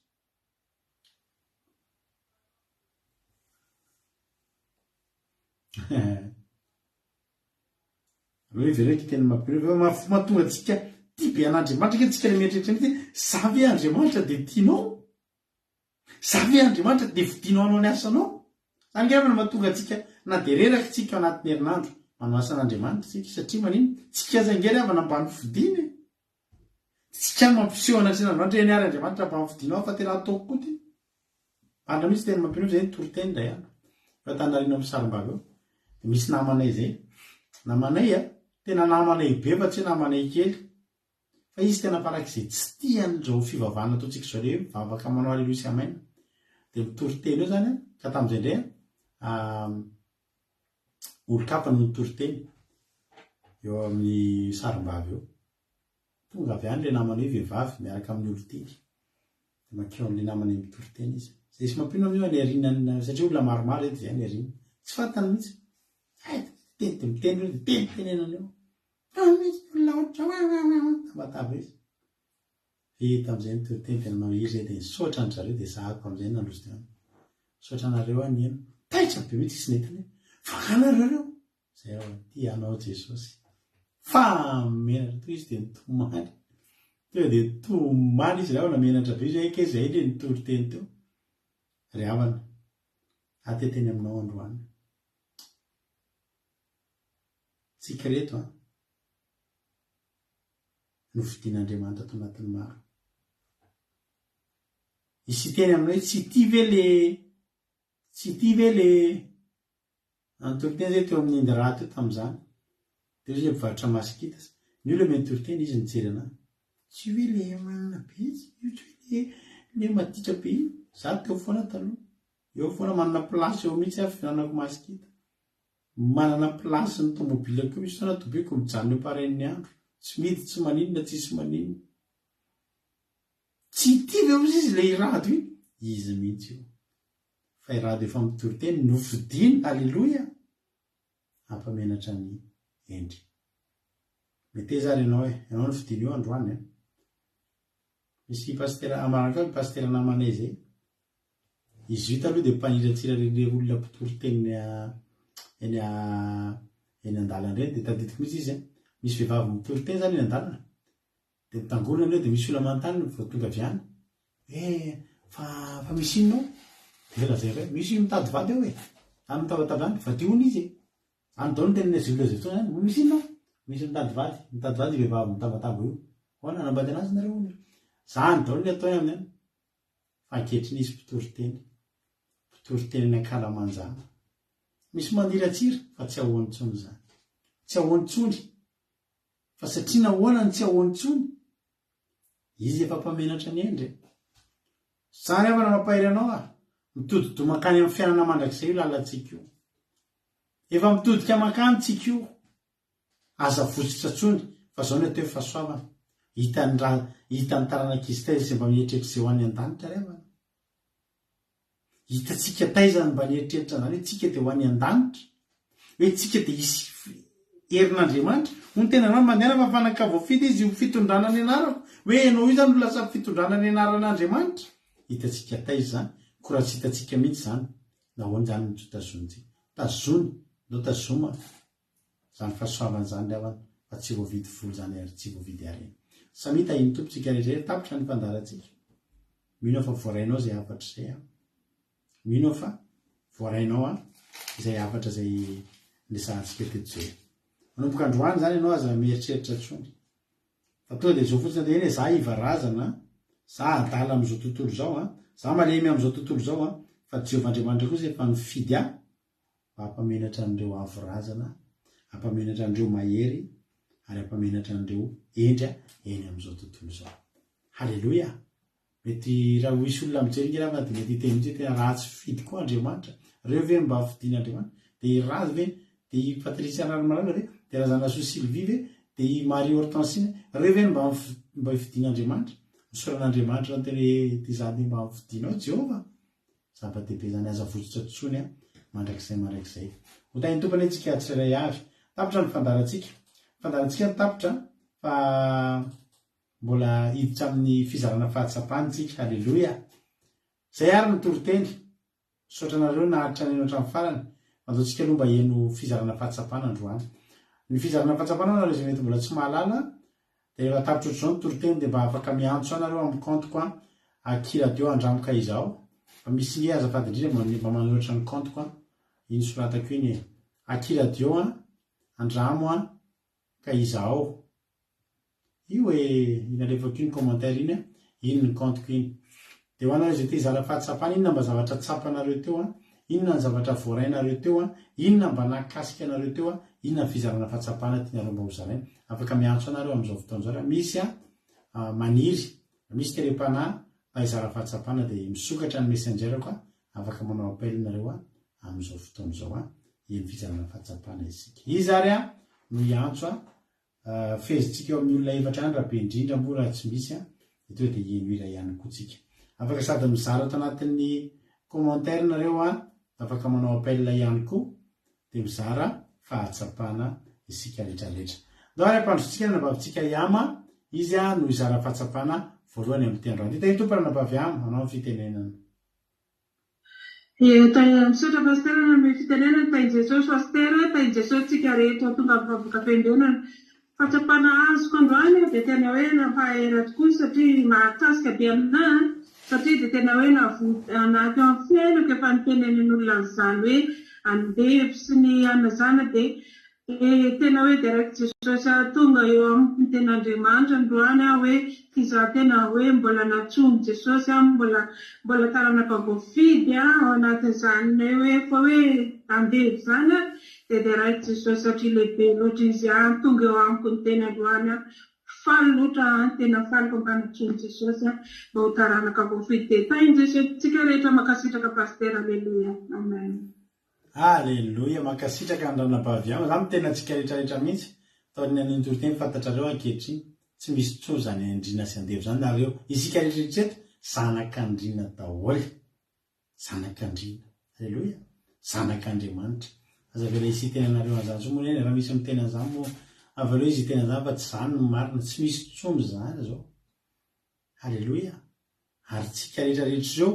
hoe vereka teny mahatonga tsika tia be an'Andriamanitra ke tsika le mieritreritra mihitsy zavy Andriamanitra dia tianao zavy Andriamanitra dia vidianao anao ny asanao zany ngevana mahatonga tsika na dia reraka tsika anatin'ny herinandro manao asan'Andriamanitra tsika satria manino tsika zangery avana ambany fidiana tsika mampiseho anatren'Andriamanitra eny ary Andriamanitra mba fidianao fa tena ataoko koa ty andra misy teny mampino zay toriteny indray andro fa tanarina amin'ny sarim-bava eo dia misy namanay zay namanay tena namanay be fa tsy hoe namanay kely fa izy tena farak'izay tsy tian'izao fivavahana ataontsika zao le vavaka manao aleloia sy amaina dia mitoriteny eo zany ka tamin'izay indray olokapa no nitoriteny eo amin'ny sarim-bava eo tonga avy any le namana hoe vehivavy miaraka amin'ny olontiky makeo am'le namany mitoriteny izy zay sy mampino amin'io any arinana satria olona maromaro ety zany arina tsy fantany mihitsy miteny tenenany eo olona ohatramatava izy vita am'izay mitoriteny tena manao izy zay de nisaotra ny zareo de zahako am'izay nalozy tena saotra anareo any eno taitra be mihitsy isy netiny fa anareo reo zay ty anao Jesosy fa menatra to izy de nitomany teo de tomany izy raha namenatra be izy eke zay le nitoriteny teo ry havana ateteny aminao androany tsika reto nofidian'Andriamanitra ato anatin'ny maro isy teny aminay tsy ty ve le antoriteny zay teo amin'ny Indra teo tam'izany teo izy mpivarotra masikita ny olo menitoriteny izy nijery anazy tsy hoe le manana be izy io tsy hoe le matitra be io za teo foana taloha eo foana manana plasy eo mihitsy fihinanako masikita manana plasy ny tomobilako misy foana tobeko mijanona eo parain'ny andro tsy mety tsy maninona tsisy maninona tsy ty ve ozy izy le irado iny izy mihitsy io fa irado efa mitoriteny nofidiny alleloia ampamenatra ny endry mete zany ianao nofidiny io androany misy pastera amaraka pastera namanay zay izy io taloha de mpaniratsirarele olona mpitoriteny eny andalana reny de tadidiko mihitsy izy misy vehivavy mitoriteny zany eny andalana de mitangorona reo de misy olona manontany vao tonga avy any fa misy inonao de lazay re misy mitady vady eo any mitavatavy any va diony izy any dao ny tenenay zolona zay fotoana zany misy inonao misy mitady vady vehivavy mitavatava io hoana anambady anazy nareo ony zany dao ny atao aminy any fa ankehitriny izy mpitoriteny ny ankalamanjana misy mandiratsira fa tsy ahoanitsony zany tsy ahoanitsony fa satria nahoanany tsy ahoanitsony izy efa mpamenatra ny endry zany avana mampahiry anao mitodika makany amin'ny fiainana mandrakizay io lalantsika io efa mitodika makany tsika io aza votsitra tsony fa zao ny ateo fahasoavana hitany taranak'izy taiza sy mba mieritreritra izay ho any an-danitra revana hitatsika taizany mba nieritreritra zany hoe tsika de ho any an-danitra hoe tsika de isy herin'Andriamanitra ny tena rano mandeana fa fanaka voafity izy io fitondrana ny anarako hoe ianao io zany no lasa fitondrana ny anaran'Andriamanitra hitatsika taiza zany ko raha tsy hitatsika mihitsy zany nahoany zany ny tazonitsika tazony no tazoma zany fahasoavana zany ravana fa tsy voavidy folo zany ary tsy voavidy arena samita iny tompotsika rehetra tapitra ny mpandaratsika mino fa voarainao zay afatra zay mino fa voarainao izay afatra zay nisahantsika teto zay manomboka androany zany ianao aza mieritreritra tsony fa tonga de zao fotsiny de eny za ivarazana za adala am'izao tontolo zao za malemy am'izao tontolo zao fa Jehovah'Andriamanitra kosa efa nifidy ampamenatra an'ireo avorazana ampamenatra an'ireo mahery ary ampamenatra an'ireo endra eny am'izao tontolo zao halleloia mety raha hoisy olona mijery nge raha de mety hiteny mitsy tena ratsy fidy koa Andriamanitra reo ve mba fidian'Andriamanitra de razy ve de i Patricia Anarmarana ve de raha zana soa Sylvie ve de i Marie Hortensine reo ve mba fidian'Andriamanitra misoran'Andriamanitra ny teny ty zany mba fidinao Jehova zava-dehibe zany aza votsitra tsony mandrakizay hotany tompany tsika tsirairay avy tapitra ny fandarantsika tapitra fa mbola hiditra amin'ny fizarana fahatsapany tsika halleloia zay ary nitoriteny sotranareo naharitra ny eno hatramin'ny farany mandaotsika aloha mba eno fizarana fahatsapana androany ny fizarana fahatsapana nareo zay mety mbola tsy mahalala de rehefa tapitra ohatr'izao nitoriteny de mba afaka miantso anareo amin'ny compte koa akiradio andramoka izao fa misy nge azafady indrindra mba manoratra ny compte koa iny soratako iny akiradio andramo ka izao io hoe inalefako iny commentaire iny ny compteko iny de hoanareo zay te hizara fahatsapana inona mba zavatra tsapanareo teo inona ny zavatra voarainareo teo inona mba nakasika anareo teo inona ny fizarana fahatsapana tianareo mba hozaraina afaka miantso anareo am'izao fotoan'izao misy maniry misy tele-panahy mba hizara fahatsapana de misokatra ny messenger koa afaka manao appel nareo am'izao fotoan'izao eny fizarana fahatsapana isika izy ary no iantso fezitsika eo amin'ny olona efatra any raha be indrindra mbo raha tsy misy de tonga de eno ira ihany koa tsika afaka sady mizara ato anatin'ny commentaire nareo afaka manao appel ihany koa de mizara fahatsapana isika rehetrarehetra doare mpandrotsika nabavitsika iama izy no izara fahatsapana voalohany amin'ny tendroany ita itompana nabavy ama manao fitenenana misotra pasterana amy fitenenana tainy jesosy pastera tainy jesosy tsika rehetra tonga mivavoka fendenana fahatsapana azoko androany de tena hoe nampaera tokoa satria mahatasika be amina satria de tena hoe anaty amin'ny fiainako efa nitenenen'olona zany hoe andevy sy ny anazana de tena hoe direct jesosy tonga eo amin'ny ten'andriamanitra androany hoe kiza tena hoe mbola natsomy jesosy mbola taranaka voafidy ao anatin'izany hoe fa hoe andevy zany de direct jesosy satria lehibe loatra izy tonga eo amiko ny tena androany faly loatra tena faliko mbanatsomy jesosy mba ho taranaka voafidy de tainy jesosy tsika rehetra makasitraka pastera aleluia amen Alleluia makasitraka andranabavy ama za mitena tsika rehetrarehetra mihitsy taony anindro teny fantatrareo ankehitriny tsy misy tso zany andrina sy andevy zany nareo isika rehetrarehetra zanak'andrina daholo zanak'andrina alleluia zanak'andriamanitra aza vela isy tenanareo an'izany so moa eny raha misy mitena an'izany moa avaleo izy tena zany fa tsy zany no marina tsy misy tsomy zany zao alleluia ary tsika rehetrarehetra zao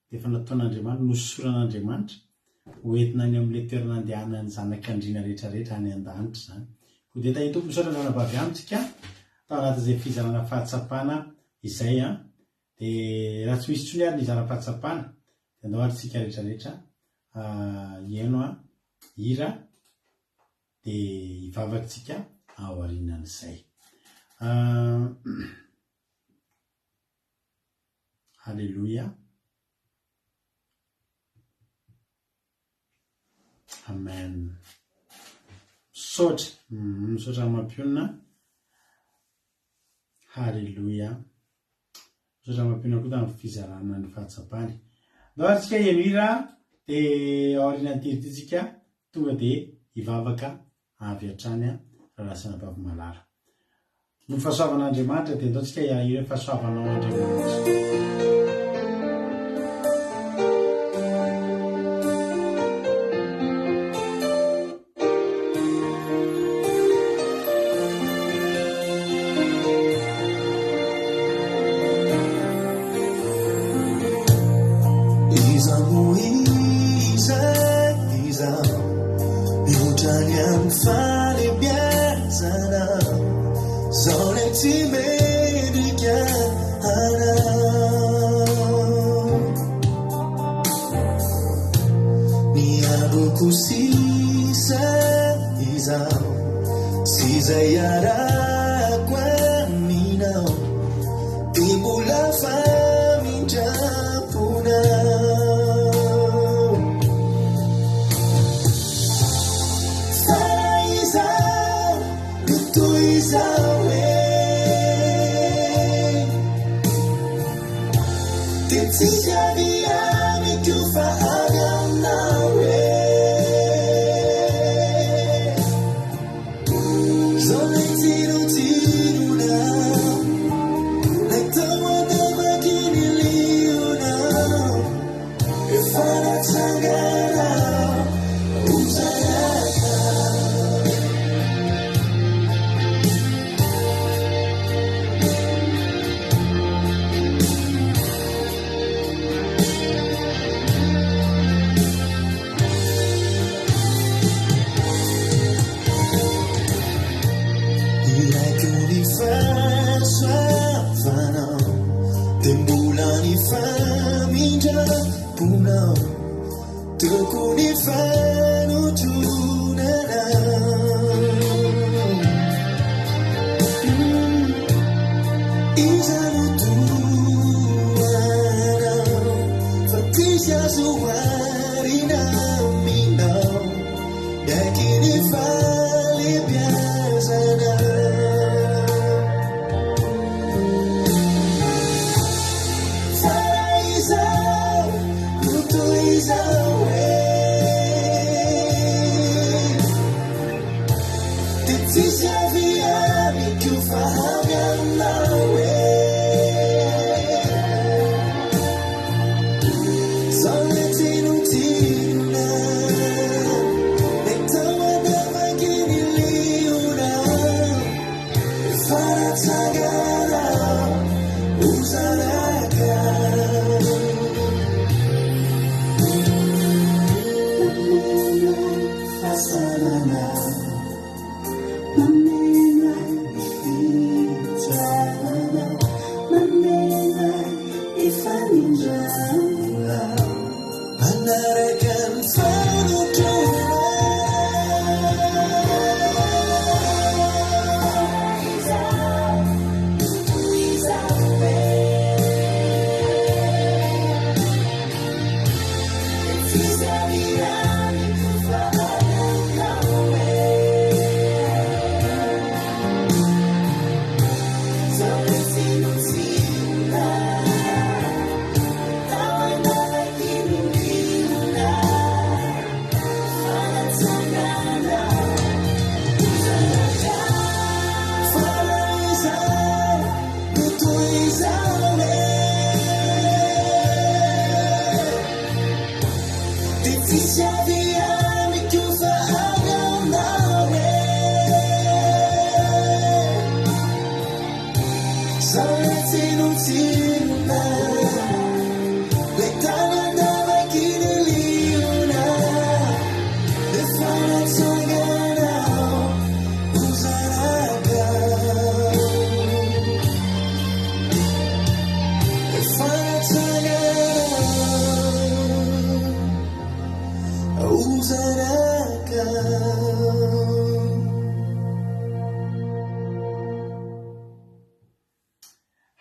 de efa nataon'andriamanitra nosoran'andriamanitra hoentina any amin'le toerana andehanany zanak'andrina rehetrarehetra any an-danitra zany ko de tainy tompo misaotra andranabavy amitsika tao anatin'izay fizarana fahatsapana izay de raha tsy misy tsony ary ny izara fahatsapana de andao ary tsika rehetrarehetra ieno hira de hivavakytsika ao arinan'izay halleluia amen misaotra mampionina halleluia misaotra mampionina koa tamin'ny fizarana ny fahatsapany ndao ary tsika ienohira de ao arinany tirititsika tonga de hivavaka avy hatrany rahalasana bavy malara no fahasoavan'andriamanitra de ndao tsika ihahira fahasoavanao andriamanitra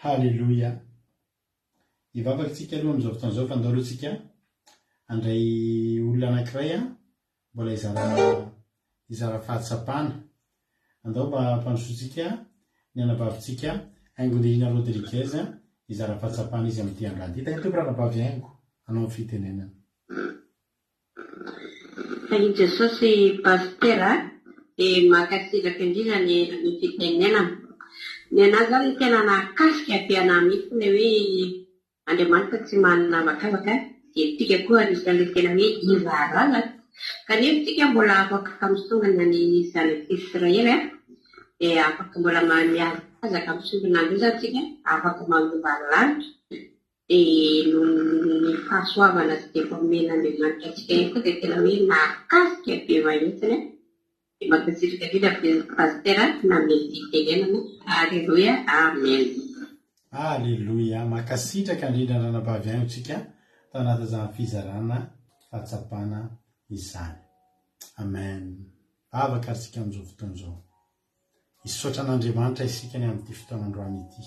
Halleloia. Ivavakantsika aloha amin'izao fotoan'izao fandaroantsika andray olona anankiray mbola izara fahatsapana. Andao mba mpanosotsika ny anabavintsika Aingonina Rodriguez izara fahatsapana izy amin'ity androany ity. Tany tompo ranabavy aingo anao amin'ny fitenenana. Thank Jesosy pastera dia makasiraka indrindra ny fitenenana. Ny anazy zany tena nakasika ampiana mihitsy hoe Andriamanitra tsy manana vakavaka dia tika koa anisan'ilay tena hoe izarana. Kanefa tika mbola afaka misongana ny zanak'Israely dia afaka mbola miazaka azaka misonganandro zany tika afaka manomba lanitra dia ny fahasoavana sy dia famena Andriamanitra atsika io koa dia tena hoe nakasika be mahitsiny. Makasiraka indrindra pastera na meditenenana. Alleluia, amen. Alleluia, makasitraka indrindra ranabavy aingotsika tanaty izany fizarana fahatsapana izany. Amen. Avaka aritsika amin'izao fotoan'izao. Misaotra an'Andriamanitra isika ny amin'ity fotoan'androany ity.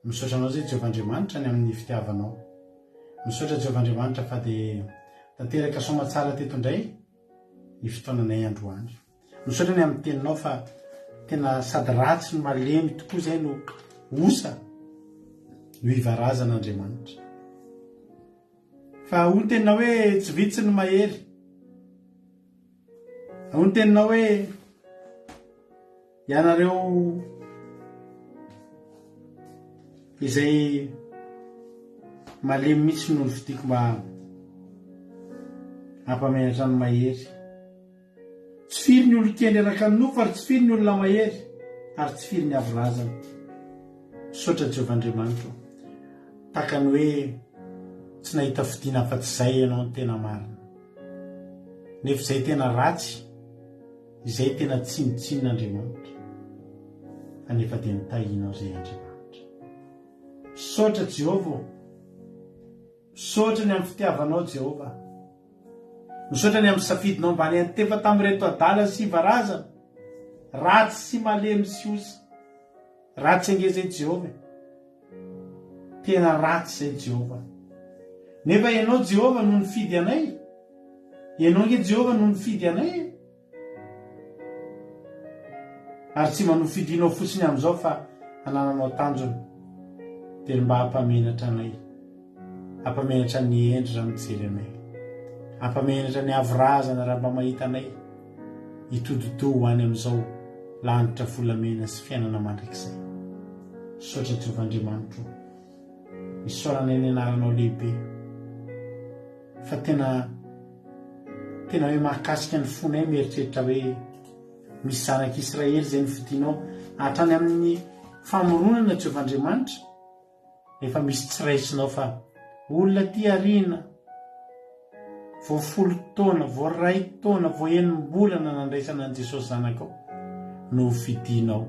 Misaotra anao zay Jehovah'Andriamanitra ny amin'ny fitiavanao. Misaotra Jehovah'Andriamanitra fa dia tanteraka somatsara teto indray ny fotoananay androany. Misaotra ny amin'ny teninao fa tena sady ratsy no malemy tokoa zay no osa no ivarazan'Andriamanitra. Fa hono tena hoe tsy vitsy no mahery. Hono tena hoe ianareo izay malemy mitsy no fidiko mba hampamenatra ny mahery. Tsy firy ny olon-kely araka ny nofo ary tsy firy ny olona mahery ary tsy firy ny avorazana. Misaotra Jehovah'Andriamanitra tahaka ny hoe tsy nahita fidiana afa-tsy izay ianao ny tena marina. Nefa izay tena ratsy, izay tena tsinotsinon'Andriamanitra, anefa dia nitahinao izay Andriamanitra. Misaotra Jehova, misaotra ny amin'ny fitiavanao Jehova. Misaotra ny amin'ny safidinao mba ny antefa tamin'ireto adala sy varazana, ratsy sy malemy sy osa. Ratsy ange zay Jehova, tena ratsy zay Jehova. Nefa ianao Jehova no nifidy anay, ianao nge Jehova no nifidy anay, ary tsy manofidinao fotsiny amin'izao fa hanananao tanjona dia mba hampamenatra anay, hampamenatra ny endry raha mijery anay, hampamenatra ny avorazana raha mba mahita anay hitododo ho any amin'izao lanitra volamena sy fiainana mandrakizay. Misaotra Jehovah'Andriamanitra, misaorana ny anaranao lehibe, fa tena hoe mahakasika ny fonay mieritreritra hoe misy zanak'Israely izay nifidinao hatrany amin'ny famoronana Jehovah'Andriamanitra, nefa misy tsiraitsinao fa olona ty ariana vo 10 taona, vo 2 taona, vo 9 bolana nandraisana an Jesosy zanakao no fidinao.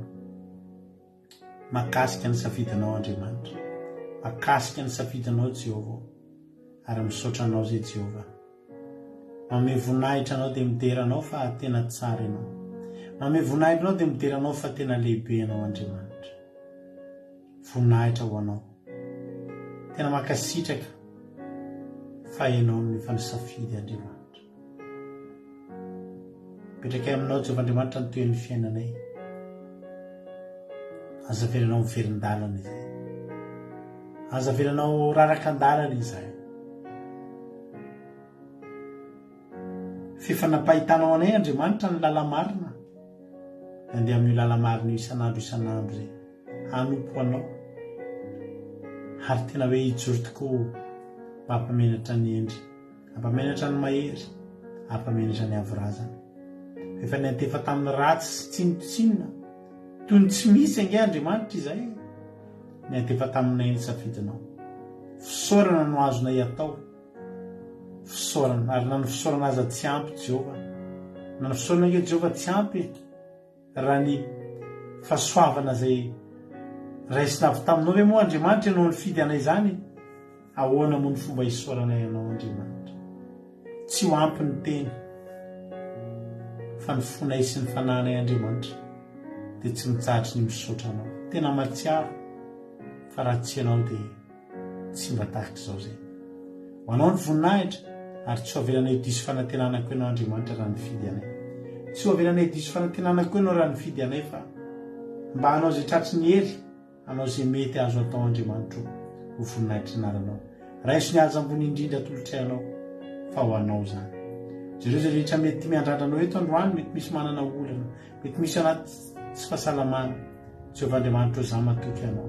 Makasika ny safidinao Andriamanitra, akasika ny safidinao Jehovah ary misaotra anao zay Jehovah. Manome voninahitra anao dia mideranao fa tena tsara ianao. Manome voninahitra anao dia mideranao fa tena lehibe ianao Andriamanitra. Voninahitra ho anao. Tena makasitraka fa ianao ny efa nisafidy Andriamanitra. Mipetraka aminao Jehovah Andriamanitra ny toen'ny fiainanay. Azavelanao miverin-dalana izay. Azavelanao raraka an-dalana izay. Fifanapahitanao anay Andriamanitra ny lala marina. Andeha amin'ny lala marina isan'andro izay. Hanompo anao. Ary tena hoe hijoro tokoa mba hampamenatra ny endry, hampamenatra ny mahery, hampamenatra ny avorazana. Efa nantefa tamin'ny ratsy sy tsinotsinona, toy ny tsy misy ange Andriamanitra izay. Nantefa taminay ny safidinao. Fisaorana no azonay atao. Fisaorana, ary na ny fisaorana aza tsy ampy Jehovah. Na ny fisaorana ange Jehovah tsy ampy raha ny fahasoavana zay raisina avy taminao hoe moa Andriamanitra ianao nifidy anay zany. Ahoana moa ny fomba hisaoranay ianao Andriamanitra. Tsy ho ampy ny teny fa ny fonay sy ny fananay Andriamanitra dia tsy mitsahatra ny misaotra anao. Tena matsiaro fa raha tsy ianao dia tsy mba tahaka izao zay. Ho anao ny voninahitra ary tsy ho avelanay diso fanantenanako ianao Andriamanitra raha nifidy anay. Tsy ho avelanay diso fanantenanako ianao raha nifidy anay fa mba hanao zay tratry ny hery, hanao zay mety azo atao Andriamanitra ho voninahitra naranao. Raiso ny aza ambony indrindra tolotraianao fa ho anao zany. Zareo zay rehetra mety miandrandranao eto androany, mety misy manana olana, mety misy anaty tsy fahasalamana. Jehovah Andriamanitra ho za matoky anao.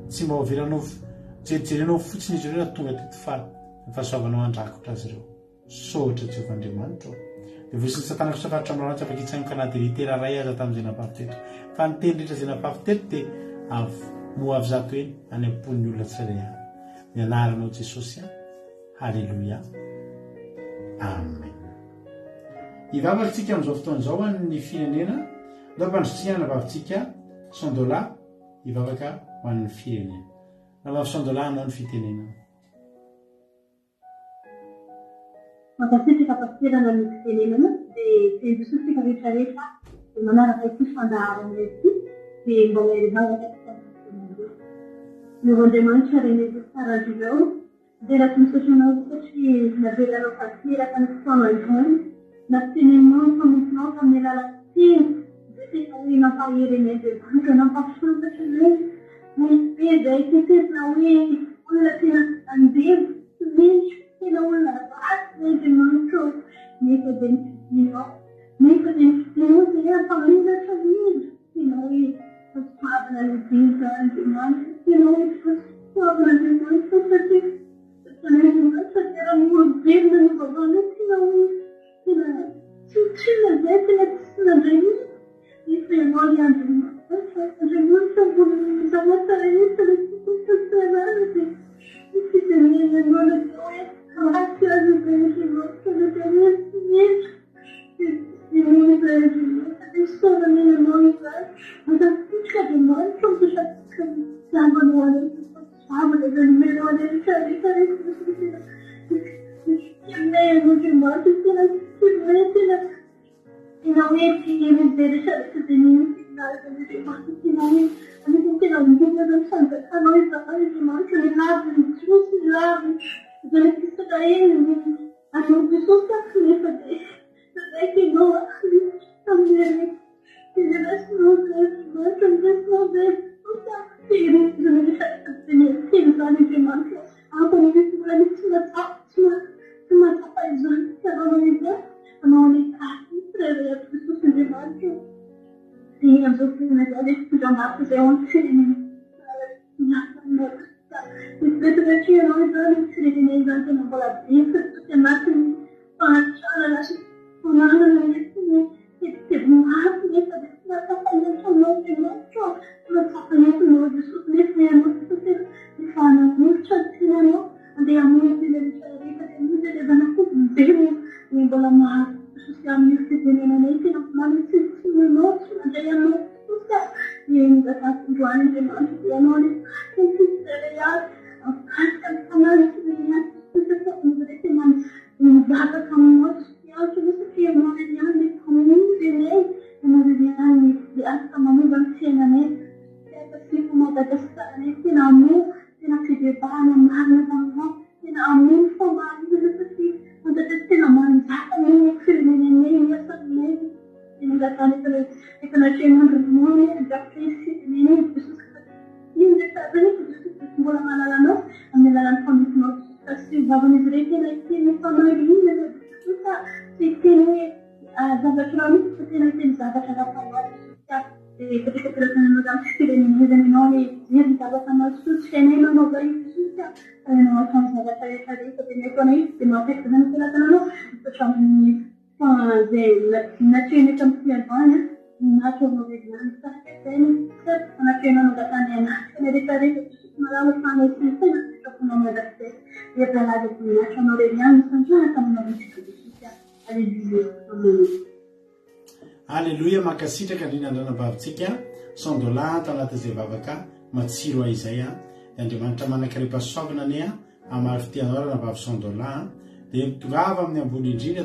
Tsy mba ho avelanao jerijerenao fotsiny izy ireo raha tonga teto fa ny fahasoavanao andrakotra azy ireo. Sotra Jehovah Andriamanitra. Dia voisin'ny Satana fisafaritra amin'Andriamanitra afaka hitsaingoka anaty veritera ray aza tamin'izay napafiteto. Fa ny teny rehetra izay napafiteto dia moa avy zato eny any am-pon'ny olona tsirairay. Ny anaranao Jesosy. Halleluia. Amen. Ivavakantsika amin'izao fotoan'izao ny firenena. Ndao mpandrotsika navavitsika $100 ivavaka ho an'ny firenena. Navavy $100 anao ny fitenenana. Makasitraka pasiterana ny fitenenana dia tendrositsika rehetrarehetra dia manaraka ity fandaharana ity dia mbola irivavaka Ny Andriamanitra reneny tsara izao dia raha tsy misaotra anao satria navelanao tanteraka ny fotoana izany, nampitenenao ny famontinao tamin'ny alalateny dia tena hoe nampahery ny Andriamanitra, nampafantatra hoe be izay tetezina hoe olona tena andeha tsy misy tena olona ratsy ny Andriamanitra nefa dia nifidinao, nefa dia nifidinao dia ampamenatra mihitsy tena hoe fahasoavana ny dinka Andriamanitra. Tena hoe fahasoavana Andriamanitra satria raha ny olombelona ny vavana tena hoe tena tsotrina izay tena tsy nandray mihitsy. Nefa ianao ny Andriamanitra ambony zavatra rehetra tsara dia nifitenena ianao na dia hoe ratsy azy izay Andriamanitra na dia hoe tsy mety dia mety Andriamanitra dia misaorana ianao izany. Makasitraka Andriamanitra mipetraka zavana ho anay zavana izay nomenao anay rehetrarehetra tena tianay Andriamanitra tena tianay tena hoe tianay rehetrarehetra dia nifidinazy Andriamanitra tena hoe anisany tena indrindra ny fanjakanao izany Andriamanitra ny laviny Jesosy ny laviny izay Israely anao Jesosy nefa dia raika ianao tamin'ny dia raisinao zay Andriamanitra ny raisinao zay tehirizina rehetrarehetra teny izany Andriamanitra ampany misy mbola misy tsy mahatsapa izany tianao izay anao anay tasy tsirairay avy Jesosy Andriamanitra dia amin'izao fotoana izao dia fitondram-bato izay ao amin'ny firenena miasa mifetraka ianao izany ny firenena izany tena mbola betsaka anatiny fahantrana sy fananana entiny tebotebomaty nefa dia tsy mahatsapa entanao Andriamanitra mahatsapa entanao Jesosy nefa ianao Jesosy efa hanamolotra ny tenanao andeha hamono tena rehetrarehetra dia misy dia zanak'olombelona ny mbola mahazo Jesosy amin'ny fitenenanay tena manitsitsinanao tsy mandray anao Jesosy dia nizakako androany Andriamanitra dia anao ny tsirairay azy vavan'izy rehetra ilay teny fanahirina fa tsy teny hoe zavatra misy fa tena teny zavatra raha Ketika-ketika tidak mengenal dia ditambah sama sus kene menolak itu ya akan sangat saya tadi ketika kami dimakai dengan silakan bersama nanti ini tempat banyak nanti mau dengan saya nanti nak tanya nanti tadi malam kami itu kita mau mengadakan dia berada di nasional yang saja akan mengadakan ada di Alleluia, makasitraka ny nandrana vavintsika sandola tanata izay vavaka matsiro izay Andriamanitra manakaripasoavana ny amary fitianarana vavy sandola dia tongava amin'ny ambony indrindra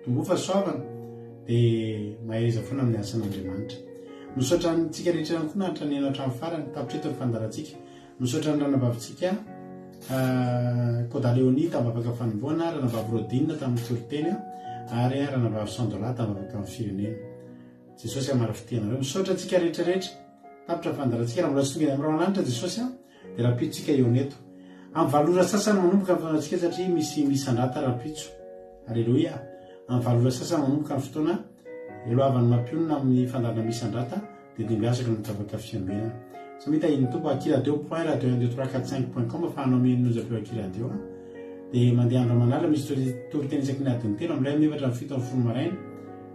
tongofa soavana dia mahaiza foana amin'ny asan'Andriamanitra. Misaotra antsika rehetra ihany koa nahatra ny enao hatramin'ny farany tapitreto ny fandarantsika. Misaotra ny rana vavintsika Koda Leonita mavaka fanomboana, rana vavy Rodine tamin'ny toriteny ary rana vavy sandola tamavaka amin'ny firenena. Jesosy amara fitianareo. Misaotra antsika rehetrarehetra tapitra fandarantsika raha mbola sy tonga amin'ny rananitra Jesosy dia rapitsika eo neto. Amin'ny valora sasany manomboka ny fotoanantsika satria misy andrata rapitso. Alleluia. Amin'ny valora sasany manomboka ny fotoana eloavan'ny mampionona amin'ny fandarana misy andrata dia dimbiasaka ny mitavaka fianbenana. Samita iny tompo akiradio.radio345.com afahanao menozapeo akiradio dia mandeha andro manala misy toriteny isaky ny adiny telo amin'ilay amin'ny efatra ny fito amin'ny folo maraina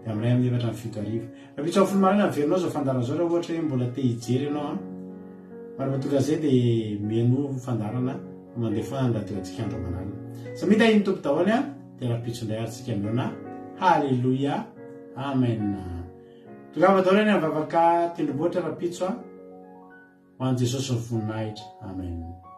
dia amin'ilay amin'ny efatra ny fito arivo. Rapitso amin'ny folo maraina averinao zao fandarana zao raha ohatra hoe mbola te hijery ianao marabatonga zay dia meno fandarana mandeha foana ny radioantsika andro manala. Samita iny tompo daholo dia rapitso indray aritsika aminao Halleluia. Amen. Tongava daholo ny avavaka tendrombohitra rapitso ho an'i Jesosy ny voninahitra. Amen.